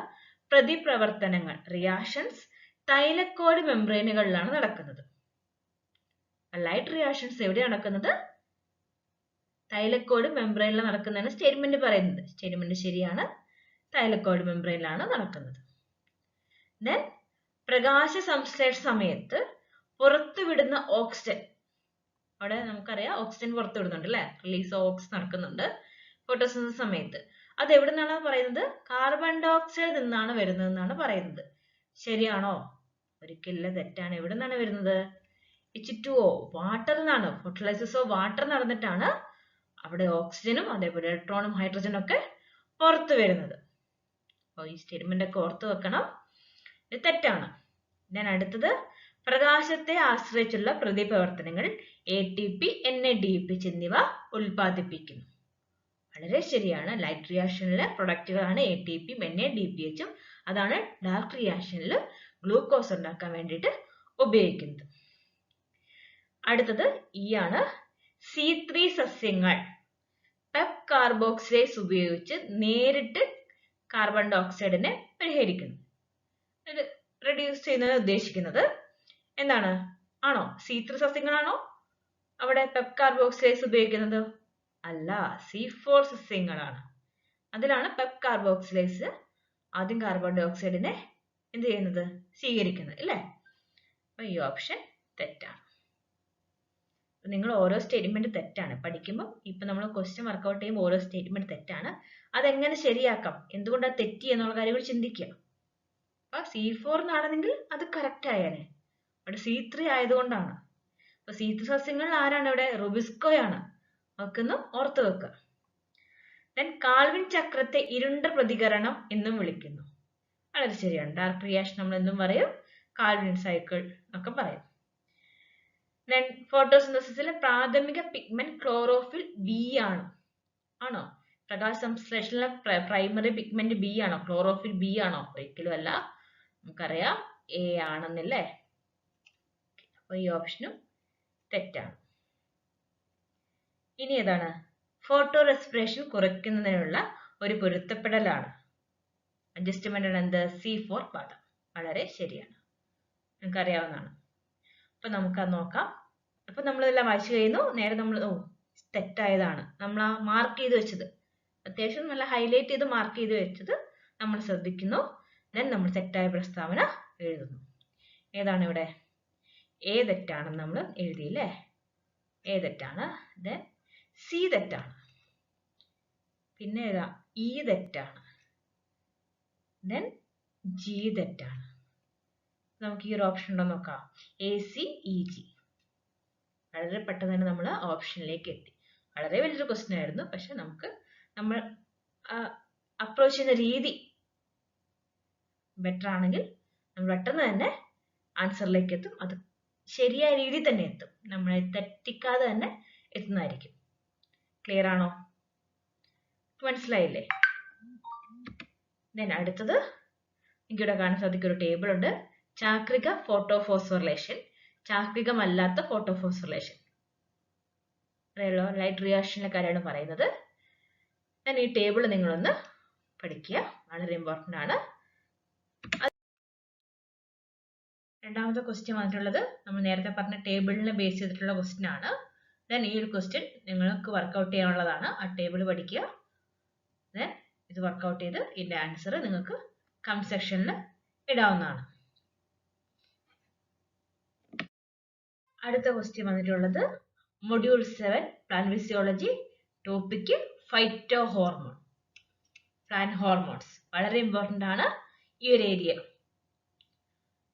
പ്രതിപ്രവർത്തനങ്ങൾ റിയാക്ഷൻസ് തൈലക്കോട് മെംബ്രെയിനുകളിലാണ് നടക്കുന്നത്. ലൈറ്റ് റിയാക്ഷൻസ് എവിടെ നടക്കുന്നത്? തൈലക്കോട് മെംബ്രെയിനിലാണ് നടക്കുന്നതാണ് സ്റ്റേറ്റ്മെന്റ് പറയുന്നത്. സ്റ്റേറ്റ്മെന്റ് ശരിയാണ്, തൈലക്കോട് മെംബ്രെയിനിലാണ് നടക്കുന്നത്. ദെൻ പ്രകാശ സംശ്ലേഷണ സമയത്ത് പുറത്തുവിടുന്ന ഓക്സിജൻ, അവിടെ നമുക്കറിയാം ഓക്സിജൻ പുറത്തുവിടുന്നുണ്ട് അല്ലെ? റിലീസ് ഓഫ് ഓക്സിജൻ നടക്കുന്നുണ്ട് ഫോട്ടോസിന്തസിസ് സമയത്ത്. അത് എവിടെ നിന്നാണ് പറയുന്നത്? കാർബൺ ഡൈ ഓക്സൈഡിൽ നിന്നാണ് വരുന്നതെന്നാണ് പറയുന്നത്. ശരിയാണോ? ഒരിക്കലില്ല, തെറ്റാണ്. എവിടെ നിന്നാണ് വരുന്നത്? H2O, വാട്ടറിൽ നിന്നാണ്. ഫോട്ടോലൈസിസ് ഓഫ് വാട്ടർ നടന്നിട്ടാണ് അവിടെ ഓക്സിജനും അതേപോലെ ഇലക്ട്രോണും ഹൈഡ്രജനും ഒക്കെ പുറത്തു വരുന്നത്. അപ്പോൾ ഈ സ്റ്റേറ്റ്മെന്റ് ഒക്കെ ഓർത്ത് വെക്കണം. ഇത് തെറ്റാണ്. ഞാൻ അടുത്തത്, പ്രകാശത്തെ ആശ്രയിച്ചുള്ള പ്രതിപ്രവർത്തനങ്ങൾ ATP, NADH എന്നിവ ഉൽപ്പാദിപ്പിക്കുന്നു. വളരെ ശരിയാണ്. ലൈറ്റ് റിയാക്ഷനിലെ പ്രൊഡക്റ്റുകളാണ് ATP യും NADPH ഉം. അതാണ് ഡാർക്ക് റിയാക്ഷനിൽ ഗ്ലൂക്കോസ് ഉണ്ടാക്കാൻ വേണ്ടിയിട്ട് ഉപയോഗിക്കുന്നത്. അടുത്തത് ആണ്. C3 സസ്യങ്ങൾ പെപ് കാർബോക്സിലേസ് ഉപയോഗിച്ച് നേരിട്ട് കാർബൺ ഡൈ ഓക്സൈഡിനെ പരിഹരിക്കുന്നു. റെഡ്യൂസ് ചെയ്യുന്നതിന് ഉദ്ദേശിക്കുന്നത് എന്താണ്? ആണോ C3 സസ്യങ്ങളാണോ അവിടെ പെപ് കാർബോക്സിലേസ് ഉപയോഗിക്കുന്നത്? അല്ല, C4 സസ്യങ്ങളാണ്. അതിലാണ് പെപ് കാർബോക്സിലേസ് ആദ്യം കാർബൺ ഡൈ ഓക്സൈഡിനെ എന്ത് ചെയ്യുന്നത്? സ്വീകരിക്കുന്നത് അല്ലേ? അപ്പൊ ഈ ഓപ്ഷൻ തെറ്റാണ്. നിങ്ങൾ ഓരോ സ്റ്റേറ്റ്മെന്റ് തെറ്റാണ് പഠിക്കുമ്പോൾ. ഇപ്പൊ നമ്മൾ ക്വസ്റ്റ്യൻ വർക്കൗട്ട് ചെയ്യുമ്പോൾ ഓരോ സ്റ്റേറ്റ്മെന്റ് തെറ്റാണ്. അതെങ്ങനെ ശരിയാക്കാം, എന്തുകൊണ്ടാണ് തെറ്റി എന്നുള്ള കാര്യങ്ങൾ ചിന്തിക്കുക. അപ്പൊ C4 എന്നാണെങ്കിൽ അത് കറക്റ്റ് ആയേനെ. അവിടെ C3 ആയതുകൊണ്ടാണ്. അപ്പൊ C3 സസ്യങ്ങളിൽ ആരാണ് ഇവിടെ? റുബിസ്കോയാണ്. അതൊന്ന് ഓർത്ത് വെക്കുക. ദെൻ കാൾവിൻ ചക്രത്തെ ഇരുണ്ട പ്രതികരണം എന്നും വിളിക്കുന്നു. വളരെ ശരിയാണ്. ഡാർക്ക് റിയാക്ഷൻ നമ്മൾ എന്നും പറയും, കാൾവിൻ സൈക്കിൾ ഒക്കെ പറയും. ദെൻ ഫോട്ടോസിന്തസിസിലെ പ്രാഥമിക പിഗ്മെന്റ് ക്ലോറോഫിൽ ബി ആണ്. ആണോ? പ്രകാശ സംശ്ലേഷണത്തിലെ പ്രൈമറി പിഗ്മെന്റ് ബി ആണോ? ക്ലോറോഫിൽ ബി ആണോ? ഒരിക്കലും അല്ല. നമുക്കറിയാം എ ആണെന്നല്ലേ. അപ്പൊ ഈ ഓപ്ഷനും തെറ്റാണ്. ഇനി ഏതാണ്? ഫോട്ടോ റെസ്പിറേഷൻ കുറയ്ക്കുന്നതിനുള്ള ഒരു പൊരുത്തപ്പെടലാണ്. അഡ്ജസ്റ്റ്മെന്റ് ആണ് എന്ത്? C4 പാഠം. വളരെ ശരിയാണ്, നിങ്ങൾക്ക് അറിയാവുന്നതാണ്. അപ്പൊ നമുക്കത് നോക്കാം. അപ്പൊ നമ്മളിതെല്ലാം വായിച്ചു കഴിയുന്നു. നേരെ നമ്മൾ തെറ്റായതാണ് നമ്മൾ ആ മാർക്ക് ചെയ്ത് വെച്ചത്, അത്യാവശ്യം നല്ല ഹൈലൈറ്റ് ചെയ്ത് മാർക്ക് ചെയ്ത് വെച്ചത് നമ്മൾ ശ്രദ്ധിക്കുന്നു. ദെൻ നമ്മൾ തെറ്റായ പ്രസ്താവന എഴുതുന്നു. ഏതാണ് ഇവിടെ? എ തെറ്റാണെന്ന് നമ്മൾ എഴുതിയില്ലേ? എ തെറ്റാണ്. ദെൻ സി തെറ്റാണ്. പിന്നെ ഏതാ? ഇ തെറ്റാണ്. ദെൻ ജി തെറ്റാണ്. നമുക്ക് ഈ ഒരു ഓപ്ഷൻ ഉണ്ടോ നോക്കാം. ACEG. വളരെ പെട്ടെന്ന് തന്നെ നമ്മൾ ഓപ്ഷനിലേക്ക് എത്തി. വളരെ വലിയൊരു ക്വസ്റ്റ്യൻ ആയിരുന്നു, പക്ഷെ നമുക്ക് നമ്മൾ അപ്രോച്ച് ചെയ്യുന്ന രീതി ബെറ്റർ ആണെങ്കിൽ നമ്മൾ പെട്ടെന്ന് തന്നെ ആൻസറിലേക്ക് എത്തും. അത് ശരിയായ രീതിയിൽ തന്നെ എത്തും, നമ്മളെ തെറ്റിക്കാതെ തന്നെ എത്തുന്നതായിരിക്കും. ക്ലിയർ ആണോ? മനസ്സിലായില്ലേ? ദെൻ അടുത്തത് എനിക്കിവിടെ കാണാൻ സാധിക്കുന്ന ഒരു ടേബിൾ ഉണ്ട്. ചാക്രിക ഫോട്ടോഫോസ്ഫോറിലേഷൻ, ചാക്രികമല്ലാത്ത ഫോട്ടോഫോസ്ഫോറിലേഷൻ. അറിയാലോ, ലൈറ്റ് റിയാക്ഷനിലെ കാര്യമാണ് പറയുന്നത്. ഞാൻ ഈ ടേബിൾ നിങ്ങളൊന്ന് പഠിക്കുക, വളരെ ഇമ്പോർട്ടൻ്റ് ആണ്. രണ്ടാമത്തെ ക്വസ്റ്റ്യൻ വന്നിട്ടുള്ളത് നമ്മൾ നേരത്തെ പറഞ്ഞ ടേബിളിനെ ബേസ് ചെയ്തിട്ടുള്ള ക്വസ്റ്റ്യൻ ആണ്. ദെൻ ഈ ഒരു ക്വസ്റ്റ്യൻ നിങ്ങൾക്ക് വർക്കൗട്ട് ചെയ്യാനുള്ളതാണ്. ആ ടേബിൾ പഠിക്കുക. ദെൻ ഇത് വർക്കൗട്ട് ചെയ്ത് ഇതിന്റെ ആൻസർ നിങ്ങൾക്ക് കമന്റ് സെക്ഷനിൽ ഇടാവുന്നതാണ്. അടുത്ത ക്വസ്റ്റ്യൻ വന്നിട്ടുള്ളത് module 7 plan physiology, topic phyto hormone, plan hormones. വളരെ ഇമ്പോർട്ടൻ്റ് ആണ് ഈ ഒരു ഏരിയ.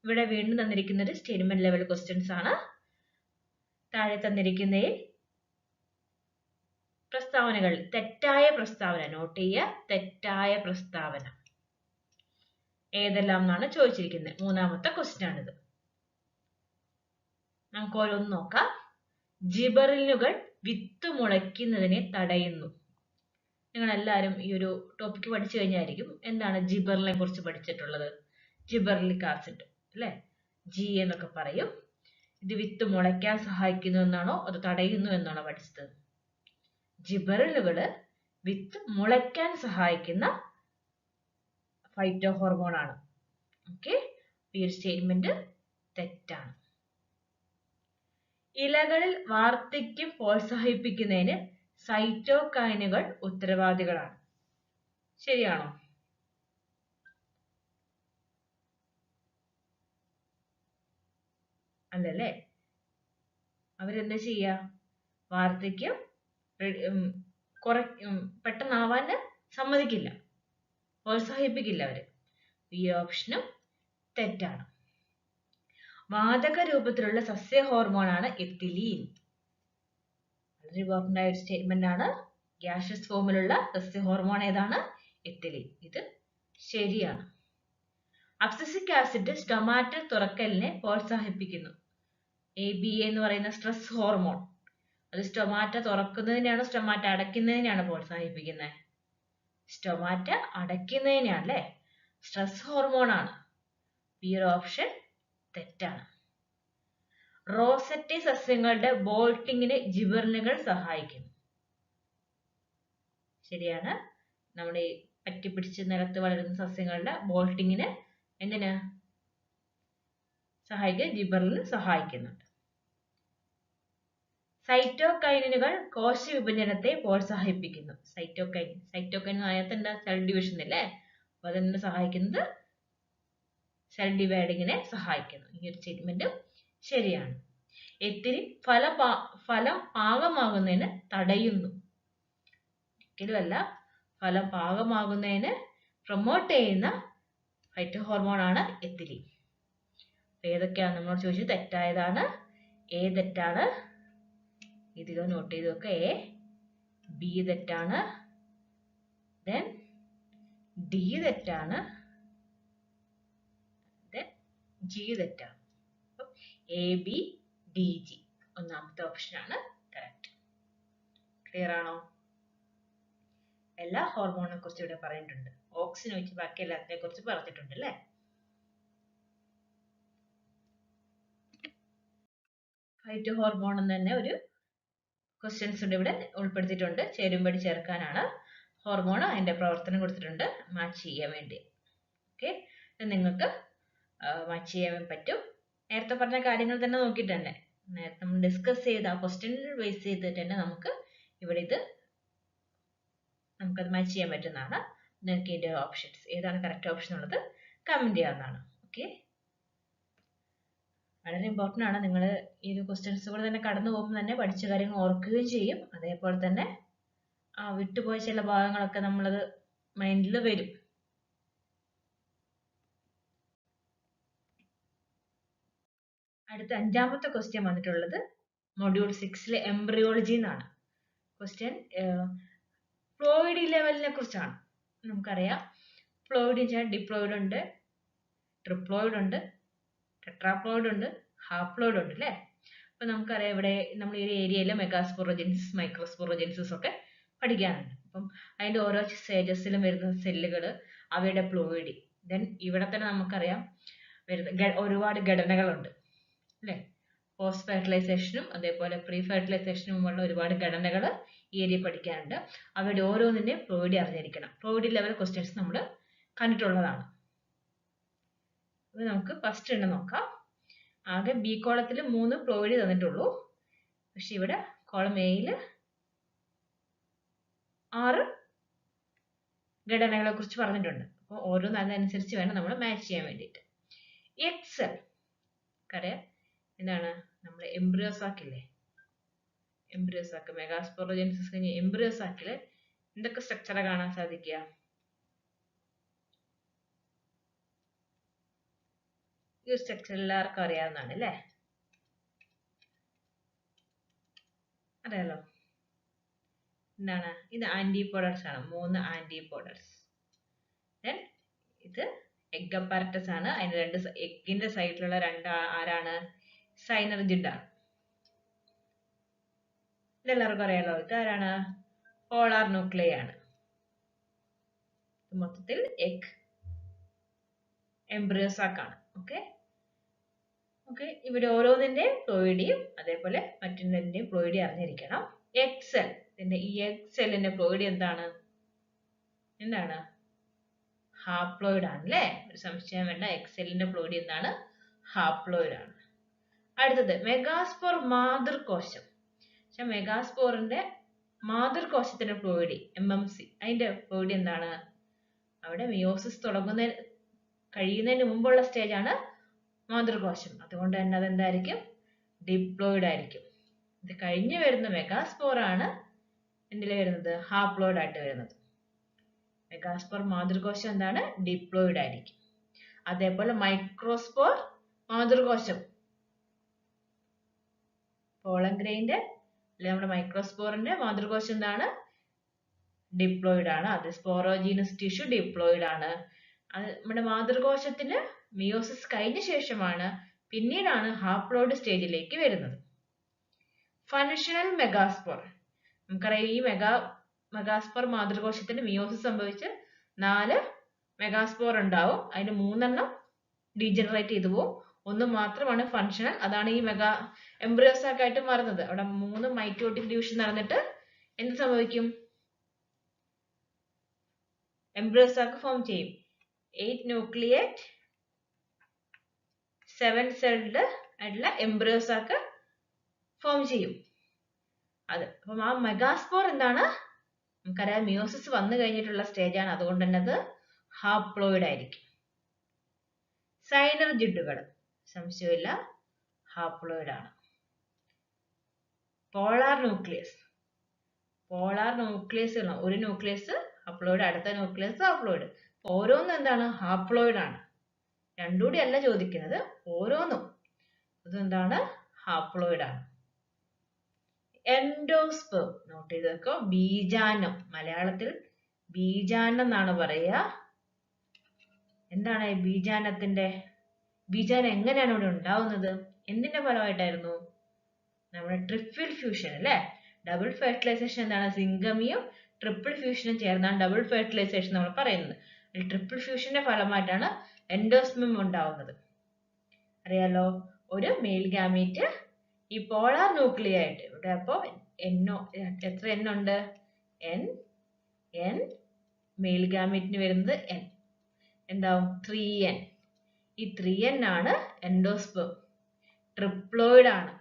ഇവിടെ വീണ്ടും തന്നിരിക്കുന്നത് സ്റ്റേറ്റ്മെന്റ് ലെവൽ ക്വസ്റ്റ്യൻസ് ആണ്. താഴെ തന്നിരിക്കുന്നതിൽ പ്രസ്താവനകൾ തെറ്റായ പ്രസ്താവന നോട്ട് ചെയ്യുക. തെറ്റായ പ്രസ്താവന ഏതെല്ലാം എന്നാണ് ചോദിച്ചിരിക്കുന്നത്. മൂന്നാമത്തെ ക്വസ്റ്റ്യൻ ആണിത്. നമുക്ക് ഓരോന്ന് നോക്കാം. ജിബറിനുകൾ വിത്ത് മുളയ്ക്കുന്നതിനെ തടയുന്നു. നിങ്ങൾ എല്ലാവരും ഈ ഒരു ടോപ്പിക് പഠിച്ചു കഴിഞ്ഞായിരിക്കും. എന്താണ് ജിബറിനെ കുറിച്ച് പഠിച്ചിട്ടുള്ളത്? ജിബർലിക് ആസിഡ് അല്ലെ, ജി എന്നൊക്കെ പറയും. ഇത് വിത്ത് മുളയ്ക്കാൻ സഹായിക്കുന്നു എന്നാണോ അത് തടയുന്നു എന്നാണോ പഠിച്ചത്? ജിബറിനുകള് വിത്ത് മുളയ്ക്കാൻ സഹായിക്കുന്ന ഫൈറ്റോ ഹോർമോൺ ആണ്. ഓക്കെ, ഈ ഒരു സ്റ്റേറ്റ്മെന്റ് തെറ്റാണ്. ഇലകളിൽ വാർദ്ധക്യം പ്രോത്സാഹിപ്പിക്കുന്നതിന് സൈറ്റോകൈനുകൾ ഉത്തരവാദികളാണ്. ശരിയാണോ? അല്ലല്ലേ? അവരെന്താ ചെയ്യുക? വാർദ്ധക്യം പെട്ടെന്നാവാൻ സമ്മതിക്കില്ല, പ്രോത്സാഹിപ്പിക്കില്ല അവര്. ഈ ഓപ്ഷനും തെറ്റാണ്. വാതക രൂപത്തിലുള്ള സസ്യ ഹോർമോണാണ് എത്തിലീൻ. വളരെ ഇമ്പോർട്ടൻ്റ് ആയ ഒരു സ്റ്റേറ്റ്മെന്റ് ആണ്. ഗ്യാഷ്യസ് ഫോമിലുള്ള സസ്യ ഹോർമോൺ ഏതാണ്? എത്തിലീൻ. ഇത് ശരിയാണ്. അബ്സിസിക് ആസിഡ് സ്റ്റൊമാറ്റൽ തുറക്കലിനെ പ്രോത്സാഹിപ്പിക്കുന്നു. ABA എന്ന് പറയുന്ന സ്ട്രെസ് ഹോർമോൺ, അത് സ്റ്റൊമാറ്റ തുറക്കുന്നതിനെയാണോ സ്റ്റൊമാറ്റ അടയ്ക്കുന്നതിനെയാണോ പ്രോത്സാഹിപ്പിക്കുന്നത്? സ്റ്റൊമാറ്റ അടയ്ക്കുന്നതിനെയാണ് അല്ലേ? സ്ട്രെസ് ഹോർമോൺ ആണ്. ഈ ഒരു ഓപ്ഷൻ തെറ്റാണ്. റോസറ്റി സസ്യങ്ങളുടെ ബോൾട്ടിങ്ങിന് ജിബറിനുകൾ സഹായിക്കുന്നു. ശരിയാണ്. നമ്മുടെ പറ്റിപ്പിടിച്ച് നിലത്ത് വളരുന്ന സസ്യങ്ങളുടെ ബോൾട്ടിങ്ങിന് എന്തിന് സഹായിക്കുക? ജിബറിന് സഹായിക്കുന്നുണ്ട്. സൈറ്റോകൈനുകൾ കോശ വിഭജനത്തെ പ്രോത്സാഹിപ്പിക്കുന്നു. സൈറ്റോകൈൻ എന്ന് അതിനകത്ത് എന്താ? സെൽ ഡിവിഷൻ അല്ലേ? അപ്പൊ അതെന്ത് സഹായിക്കുന്നത്? സെൽ ഡിവൈഡിങ്ങിനെ സഹായിക്കുന്നു. ഈ ഒരു സ്റ്റേറ്റ്മെന്റ് ശരിയാണ്. എത്തിലിൻ ഫലം പാകമാകുന്നതിന് തടയുന്നു. ഒരിക്കലുമല്ല, ഫലം പാകമാകുന്നതിന് പ്രൊമോട്ട് ചെയ്യുന്ന ഫൈറ്റോ ഹോർമോൺ ആണ് എത്തിലിൻ. ഏതൊക്കെയാണ് നമ്മൾ ചോദിച്ചത്? തെറ്റായതാണ്. എ തെറ്റാണ്. ഇതിലോ നോട്ട് ചെയ്ത് വെക്കുക. എ. ബി തെറ്റാണ്. ദെൻ ഡി തെറ്റാണ്. ദെൻ ജി തെറ്റാണ്. എ ബി ഡി ജി ഒന്നാമത്തെ ഓപ്ഷൻ ആണ് കറക്റ്റ്. ക്ലിയർ ആണോ? എല്ലാ ഹോർമോണിനെ കുറിച്ച് ഇവിടെ പറഞ്ഞിട്ടുണ്ട്. ഓക്സിൻ ഒഴിച്ച് ബാക്കി എല്ലാത്തിനെ കുറിച്ച് പറഞ്ഞിട്ടുണ്ട് അല്ലേ? ഫൈറ്റോ ഹോർമോൺ എന്ന് തന്നെ ഒരു ക്വസ്റ്റ്യൻസ് ഉണ്ട് ഇവിടെ ഉൾപ്പെടുത്തിയിട്ടുണ്ട്. ചേരുംപടി ചേർക്കാനാണ്. ഹോർമോൺ അതിന്റെ പ്രവർത്തനം കൊടുത്തിട്ടുണ്ട് മാച്ച് ചെയ്യാൻ വേണ്ടി. ഓക്കെ, നിങ്ങൾക്ക് മാച്ച് ചെയ്യാൻ പറ്റും. നേരത്തെ പറഞ്ഞ കാര്യങ്ങൾ തന്നെ നോക്കിയിട്ട് തന്നെ, നേരത്തെ നമ്മൾ ഡിസ്കസ് ചെയ്ത ആ ക്വസ്റ്റ്യൻ ബേസ് ചെയ്തിട്ട് തന്നെ നമുക്ക് ഇവിടെ നമുക്കത് മാച്ച് ചെയ്യാൻ പറ്റുന്നതാണ്. നിങ്ങൾക്ക് ഇതിന്റെ ഓപ്ഷൻസ് ഏതാണ് കറക്റ്റ് ഓപ്ഷൻ ഉള്ളത് കമന്റ് ചെയ്യാവുന്നതാണ്. ഓക്കെ, വളരെ ഇമ്പോർട്ടൻ്റ് ആണ്. നിങ്ങൾ ഈ ഒരു ക്വസ്റ്റ്യൻസ് കൂടെ തന്നെ കടന്നു പോകുമ്പോൾ തന്നെ പഠിച്ച കാര്യങ്ങൾ ഓർക്കുകയും ചെയ്യും. അതേപോലെ തന്നെ വിട്ടുപോയ ചില ഭാഗങ്ങളൊക്കെ നമ്മളത് മൈൻഡിൽ വരും. അടുത്ത 5ാമത്തെ ക്വസ്റ്റ്യൻ വന്നിട്ടുള്ളത് മൊഡ്യൂൾ 6 എംബ്രിയോളജി എന്നാണ്. ക്വസ്റ്റ്യൻ പ്ലോയിഡി ലെവലിനെ കുറിച്ചാണ്. നമുക്കറിയാം പ്ലോയിഡ് ഡിപ്ലോയിഡ് ഉണ്ട്, ട്രിപ്ലോയിഡ് ഉണ്ട്, ടെട്രാപ്ലോയിഡ് ഉണ്ട്, ഹാപ്ലോയിഡ് ഉണ്ട് അല്ലേ? അപ്പൊ നമുക്കറിയാം ഇവിടെ നമ്മൾ ഈ ഒരു ഏരിയയിൽ മെഗാസ്പോറോജെൻസിസ്, മൈക്രോസ്പോറോജെൻസിസ് ഒക്കെ പഠിക്കാനുണ്ട്. അപ്പം അതിന്റെ ഓരോ സ്റ്റേജസിലും വരുന്ന സെല്ലുകൾ, അവയുടെ പ്ലോയിഡി. ദെൻ ഇവിടെ തന്നെ നമുക്കറിയാം വരുന്ന ഒരുപാട് ഘടനകളുണ്ട് അല്ലേ? പോസ്റ്റ് ഫെർട്ടിലൈസേഷനും അതേപോലെ പ്രീ ഫെർട്ടിലൈസേഷനും ഉള്ള ഒരുപാട് ഘടനകൾ ഈ ഏരിയ പഠിക്കാനുണ്ട്. അവയുടെ ഓരോന്നിന്റെയും പ്ലോയിഡി അറിഞ്ഞിരിക്കണം. പ്ലോയിഡി ലെവൽ ക്വസ്റ്റ്യൻസ് നമ്മൾ കണ്ടിട്ടുള്ളതാണ്. നമുക്ക് ഫസ്റ്റ് എണ്ണം നോക്കാം. ആകെ ബി കോളത്തിൽ 3 പ്ലോയിഡി തന്നിട്ടുള്ളൂ. പക്ഷെ ഇവിടെ കോളം എയിൽ 6 ഘടനകളെ കുറിച്ച് പറഞ്ഞിട്ടുണ്ട്. അപ്പോൾ ഓരോന്ന് അതനുസരിച്ച് വേണം നമ്മൾ മാച്ച് ചെയ്യാൻ വേണ്ടിയിട്ട്. എക്സൽ അറിയാം എന്താണ്? നമ്മൾ എംബ്രിയോസാക്കില്ലേ, എംബ്രിയോസാക്ക് മെഗാസ്പോറോജെൻസിസ് കഴിഞ്ഞ് എംബ്രിയോസാക്കില് എന്തൊക്കെ സ്ട്രക്ചർ കാണാൻ സാധിക്കുക? ഈ ഒരു സ്ട്രക്ചർ എല്ലാവർക്കും അറിയാവുന്നതാണ് അല്ലേ? അറിയാലോ. എന്താണ് ഇത്? ആന്റിപോഡേഴ്സ് ആണ്. 3 ആന്റിപോഡേഴ്സ്. ദെൻ ഇത് എഗ് അപ്പാരറ്റസ് ആണ്. അതിന്റെ എഗിന്റെ സൈഡിലുള്ള ആരാണ്? സൈനർജിഡ് ആണ്. ഇതെല്ലാവർക്കും അറിയാലോ. ഇത് ആരാണ്? പോളാർ ന്യൂക്ലിയ ആണ്. മൊത്തത്തിൽ എഗ് എംബ്രിയോസാക്ക് ആണ്. ഓക്കെ, ഇവിടെ ഓരോന്നിന്റെ പ്ലോയിഡിയും അതേപോലെ മറ്റൊന്നിന്റെയും പ്ലോയിഡി അറിഞ്ഞിരിക്കണം. എഗ് സെൽ, ഇതിന്റെ ഈ എഗ് സെല്ലിന്റെ പ്ലോയിഡി എന്താണ്? ഹാപ്ലോയിഡ് ആണ് അല്ലേ? ഒരു സംശയം വേണ്ട. എഗ് സെല്ലിന്റെ പ്ലോയിഡി എന്താണ്? ഹാപ്ലോയിഡ് ആണ്. അടുത്തത് മെഗാസ്പോർ മാതൃകോശം. പക്ഷെ മെഗാസ്പോറിന്റെ മാതൃകോശത്തിന്റെ പ്ലോയിഡി MMC, അതിന്റെ പ്ലോയിഡി എന്താണ്? അവിടെ മിയോസിസ് കഴിയുന്നതിന് മുമ്പുള്ള സ്റ്റേജ് ആണ് മാതൃകോശം. അതുകൊണ്ട് തന്നെ അതെന്തായിരിക്കും? ഡിപ്ലോയിഡ് ആയിരിക്കും. ഇത് കഴിഞ്ഞ് വരുന്ന മെഗാസ്പോർ ആണ് എന്തിൽ വരുന്നത്? ഹാപ്ലോയിഡ് ആയിട്ട് വരുന്നത്. മെഗാസ്പോർ മാതൃകോശം എന്താണ്? ഡിപ്ലോയിഡ് ആയിരിക്കും. അതേപോലെ മൈക്രോസ്പോർ മാതൃകോശം, പോളൻ ഗ്രെയിന്റെ നമ്മുടെ മൈക്രോസ്പോറിന്റെ മാതൃകോശം എന്താണ്? ഡിപ്ലോയിഡ് ആണ്. അത് സ്പോറോജീനസ് ടിഷ്യൂ ഡിപ്ലോയിഡ് ആണ്. അത് നമ്മുടെ മാതൃകോശത്തിന് മിയോസിസ് കഴിഞ്ഞ ശേഷമാണ് പിന്നീടാണ് ഹാപ്ലോയിഡ് സ്റ്റേജിലേക്ക് വരുന്നത്. ഫങ്ഷണൽ മെഗാസ്പോർ, നമുക്കറിയാം ഈ മെഗാസ്പോർ മാതൃകോശത്തിന് മിയോസിസ് സംഭവിച്ച് 4 മെഗാസ്പോർ ഉണ്ടാവും. അതിന് 3 ഡീജനറേറ്റ് ചെയ്തു പോകും. 1 മാത്രമാണ് ഫങ്ഷണൽ. അതാണ് ഈ എംബ്രിയോസാക്ക് ആയിട്ട് മാറുന്നത്. അവിടെ 3 മൈറ്റോട്ടിക് ഡിവിഷൻ നടന്നിട്ട് എന്ത് സംഭവിക്കും? എംബ്രിയോസാക്ക് ഫോം ചെയ്യും. 8 ന്യൂക്ലിയേറ്റ് 7 സെൽഡ് ആയിട്ടുള്ള എംബ്രിയോസാക്ക് ഫോം ചെയ്യും. അപ്പം ആ മെഗാസ്പോർ എന്താണ്? നമുക്കറിയാം മിയോസിസ് വന്നു കഴിഞ്ഞിട്ടുള്ള സ്റ്റേജ് ആണ്. അതുകൊണ്ട് തന്നെ അത് ഹാപ്ലോയിഡ് ആയിരിക്കും. സൈനർജിഡുകൾ സംശയമില്ല, ഹാപ്ലോയിഡ് ആണ്. Polar nucleus. ഒരു ന്യൂക്ലിയസ് ഹപ്ലോയിഡ്, അടുത്ത ന്യൂക്ലിയസ് ഹപ്ലോയിഡ്. ഓരോന്നും എന്താണ്? ഹാപ്ലോയിഡ് ആണ്. രണ്ടും കൂടി അല്ല ചോദിക്കുന്നത്, ഓരോന്നും ഇതെന്താണ്? ഹാപ്ലോയിഡ് ആണ്. എൻഡോസ്പേം നോട്ട് ചെയ്ത് വെക്കോ. ബീജാണ്ഡം, മലയാളത്തിൽ ബീജാണ്ഡം എന്നാണ് പറയുക. എന്താണ് ബീജാണ്ഡത്തിന്റെ? ബീജാണ്ഡം എങ്ങനെയാണ് ഇവിടെ ഉണ്ടാവുന്നത്? എന്തിന്റെ ഫലമായിട്ടായിരുന്നു? നമ്മുടെ ട്രിപ്പിൾ ഫ്യൂഷൻ അല്ലെ. ഡബിൾ ഫെർട്ടിലൈസേഷൻ എന്താണ്? സിംഗമിയും ട്രിപ്പിൾ ഫ്യൂഷനും ചേർന്നാണ് ഡബിൾ ഫെർട്ടിലൈസേഷൻ നമ്മൾ പറയുന്നത്. ട്രിപ്പിൾ ഫ്യൂഷന്റെ ഫലമായിട്ടാണ് എൻഡോസ്പേം ഉണ്ടാവുന്നത്. അറിയാലോ, ഒരു മെയിൽ ഗാമീറ്റ് ഈ പോളാർ ന്യൂക്ലിയ ആയിട്ട് ഇവിടെ അപ്പോ എത്ര എൻ ഉണ്ട്? എൻ മെയിൽ ഗാമീറ്റിന് വരുന്നത് എൻ എന്താവും? 3n. ഈ 3n ആണ് എൻഡോസ്പേം. ട്രിപ്ലോയിഡ് ആണ്.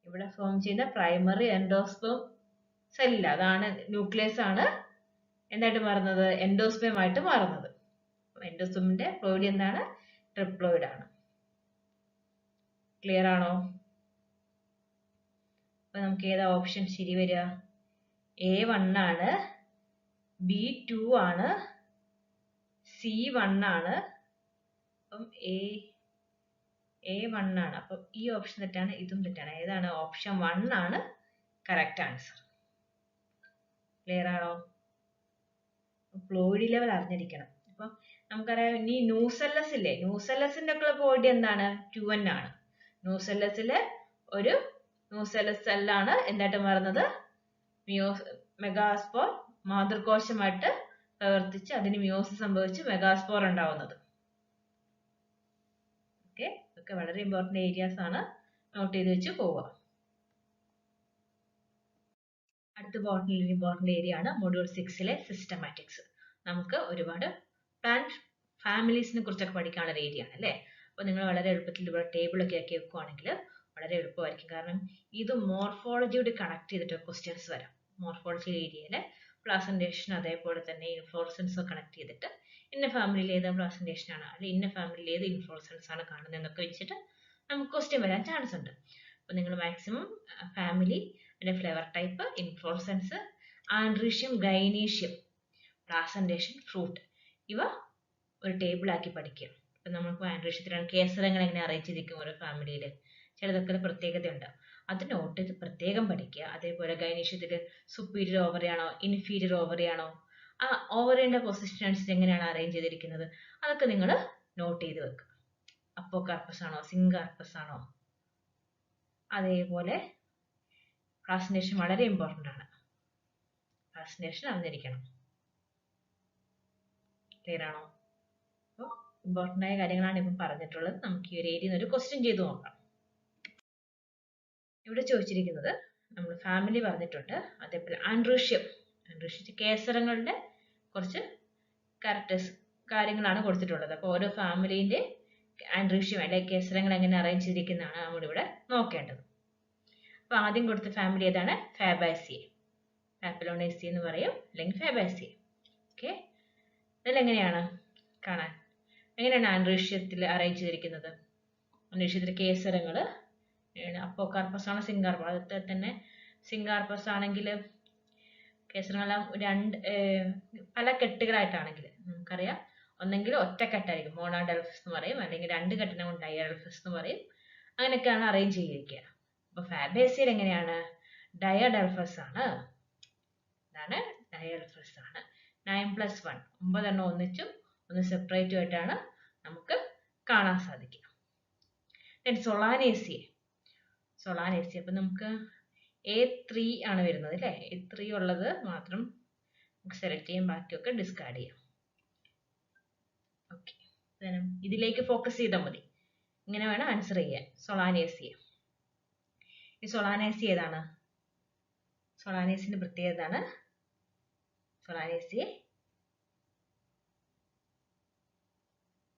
ഇവിടെ ഫോം ചെയ്യുന്ന പ്രൈമറി എൻഡോസ്പേം സെല്ല്, അതാണ് ന്യൂക്ലിയസ് ആണ് എന്തായിട്ട് മാറുന്നത്? എൻഡോസ്പേം ആയിട്ട് മാറുന്നത്. എൻഡോസ്പേമിന്റെ പ്ലോയിഡ് എന്താണ്? ട്രിപ്ലോയിഡ് ആണ്. ക്ലിയർ ആണോ? അപ്പൊ നമുക്ക് ഏതാ ഓപ്ഷൻ ശരി വരിക? A1 ആണ്, B2 ആണ്, C1 ആണ്. അപ്പം A1 ആണ്. അപ്പൊ ഈ ഓപ്ഷൻ തെറ്റാണ്, ഇതും തെറ്റാണ്. ഏതാണ്? ഓപ്ഷൻ 1 ആണ് കറക്റ്റ് ആൻസർ. ക്ലിയർ ആണോ? പ്ലോയിഡ് ലെവൽ അറിഞ്ഞിരിക്കണം. അപ്പൊ നമുക്കറിയാം, ഇനി ന്യൂസെല്ലസ് ഇല്ലേ, ന്യൂസെല്ലസിന്റെ ഒക്കെ പ്ലോയിഡ് എന്താണ്? 2n ആണ്. ന്യൂസെല്ലസിലെ ഒരു ന്യൂസെല്ലസ് സെല്ലാണ് എന്തായിട്ട് മാറുന്നത്? മെഗാസ്പോർ മാതൃകോശമായിട്ട് പ്രവർത്തിച്ച് അതിന് മിയോസിസ് സംഭവിച്ച് മെഗാസ്പോർ ഉണ്ടാവുന്നത്. ഓക്കെ, ഇതൊക്കെ വളരെ ഇമ്പോർട്ടന്റ് ഏരിയാസ് ആണ്, നോട്ട് ചെയ്ത് വെച്ച് പോവുക. അടുത്ത ഇമ്പോർട്ടന്റ് ഏരിയ ആണ് മൊഡ്യൂൾ 6-ലെ സിസ്റ്റമാറ്റിക്സ്. നമുക്ക് ഒരുപാട് പ്ലാന്റ് ഫാമിലീസിനെ കുറിച്ചൊക്കെ പഠിക്കാനുള്ള ഒരു ഏരിയ ആണ് അല്ലേ. അപ്പോൾ നിങ്ങൾ വളരെ എളുപ്പത്തിൽ ഇവിടെ ടേബിളൊക്കെ ആക്കി വെക്കുകയാണെങ്കിൽ വളരെ എളുപ്പമായിരിക്കും. കാരണം ഇത് മോർഫോളജിയോട് കണക്ട് ചെയ്തിട്ട് ക്വസ്റ്റ്യൻസ് വരാം. മോർഫോളജി ഏരിയയിലെ പ്ലാസന്റേഷൻ അതേപോലെ തന്നെ ഇൻഫ്ലോറസൻസ് കണക്ട് ചെയ്തിട്ട് ഇന്ന ഫാമിലിയിൽ ഏത് പ്ലാസന്റേഷൻ ആണ് അല്ലെങ്കിൽ ഇന്ന ഫാമിലിയിൽ ഏത് ഇൻഫ്ലോറസൻസ് ആണ് കാണുന്നത് എന്നൊക്കെ വെച്ചിട്ട് നമുക്ക് ക്വസ്റ്റ്യൻ വരാൻ ചാൻസ് ഉണ്ട്. അപ്പോൾ നിങ്ങൾ മാക്സിമം ഫാമിലി, പിന്നെ flower type, inflorescence, androecium, gynoecium, placentation, fruit, ഇവ ഒരു ടേബിൾ ആക്കി പഠിക്കുക. ഇപ്പം നമുക്ക് ആൻഡ്രീഷ്യത്തിലാണ് കേസരങ്ങൾ എങ്ങനെ അറേഞ്ച് ചെയ്തിരിക്കും ഓരോ ഫാമിലിയിൽ, ചിലതൊക്കെ പ്രത്യേകതയുണ്ട്, അത് നോട്ട് ചെയ്ത് പ്രത്യേകം പഠിക്കുക. അതേപോലെ ഗൈനീഷ്യത്തിൽ സുപ്പീരിയർ ഓവറി ആണോ ഇൻഫീരിയർ ഓവറി ആണോ, ആ ഓവറിയുടെ പൊസിഷൻ അനുസരിച്ച് എങ്ങനെയാണ് അറേഞ്ച് ചെയ്തിരിക്കുന്നത്, അതൊക്കെ നിങ്ങൾ നോട്ട് ചെയ്ത് വെക്കുക. അപ്പോകാർപ്പസ് ആണോ സിങ്കാർപ്പസ് ആണോ. അതേപോലെ പ്ലാസന്റേഷൻ വളരെ ഇമ്പോർട്ടൻ്റ് ആണ്. പ്ലാസന്റേഷൻ അറിഞ്ഞിരിക്കണം. ക്ലിയർ ആണോ? അപ്പോൾ ഇമ്പോർട്ടൻ്റ് ആയ കാര്യങ്ങളാണ് ഇപ്പം പറഞ്ഞിട്ടുള്ളത്. നമുക്ക് ഈ ഒരു ഏരിയയിൽ നിന്ന് ഒരു ക്വസ്റ്റ്യൻ ചെയ്ത് നോക്കാം. ഇവിടെ ചോദിച്ചിരിക്കുന്നത് നമ്മൾ ഫാമിലി പറഞ്ഞിട്ടുണ്ട്, അതേപോലെ ആൻഡ്രീഷ്യം കേസരങ്ങളുടെ കുറച്ച് കാര്യങ്ങളാണ് കൊടുത്തിട്ടുള്ളത്. അപ്പോൾ ഓരോ ഫാമിലിന്റെ ആൻഡ്രീഷ്യം അല്ലെങ്കിൽ കേസരങ്ങൾ എങ്ങനെ അറേഞ്ച് ചെയ്തിരിക്കുന്നതാണ് നമ്മളിവിടെ നോക്കേണ്ടത്. അപ്പോൾ ആദ്യം കൊടുത്ത ഫാമിലി ഏതാണ്? ഫാബാസിയെ, പാപ്പിലോണേസി എന്ന് പറയും, അല്ലെങ്കിൽ ഫാബാസിയെ. ഓക്കെ, ഇതിലെങ്ങനെയാണ് കാണാൻ, എങ്ങനെയാണ് ആൻഡ്രീഷ്യത്തിൽ അറേഞ്ച് ചെയ്തിരിക്കുന്നത്? ആൻഡ്രീഷ്യത്തിലെ കേസരങ്ങൾ അപ്പോകാർപ്പസ് ആണോ സിങ്കാർപ്പസ്, അതിൽ തന്നെ സിങ്കാർപ്പസ് ആണെങ്കിൽ കേസരങ്ങളെല്ലാം പല കെട്ടുകളായിട്ടാണെങ്കിൽ നമുക്കറിയാം, ഒന്നെങ്കിൽ ഒറ്റക്കെട്ടായിരിക്കും മോണോഡെൽഫസ് എന്ന് പറയും, അല്ലെങ്കിൽ രണ്ട് കെട്ടിനെ കൊണ്ട് ഡയഡെൽഫസ് എന്ന് പറയും. അങ്ങനെയൊക്കെയാണ് അറേഞ്ച് ചെയ്തിരിക്കുക. അപ്പോൾ ഫാബേസിയിൽ എങ്ങനെയാണ്? ഡയഡെൽഫസ് ആണ്. ഇതാണ് ഡയഡെൽഫസ് ആണ്. 9+1 9 ഒന്നിച്ചും ഒന്ന് സെപ്പറേറ്റും ആയിട്ടാണ് നമുക്ക് കാണാൻ സാധിക്കുക. സൊളാനേസി അപ്പം നമുക്ക് A3 ആണ് വരുന്നത് അല്ലേ. A3 ഉള്ളത് മാത്രം നമുക്ക് സെലക്ട് ചെയ്യാൻ, ബാക്കിയൊക്കെ ഡിസ്കാർഡ് ചെയ്യാം. ഓക്കെ, ഇതിലേക്ക് ഫോക്കസ് ചെയ്താൽ മതി. ഇങ്ങനെ വേണം ആൻസർ ചെയ്യാൻ. സൊളാനേസി, ഈ സൊളാനേസി ഏതാണ്? സൊളാനേസിന്റെ പ്രത്യേകത ഏതാണ്? സൊളാനേസി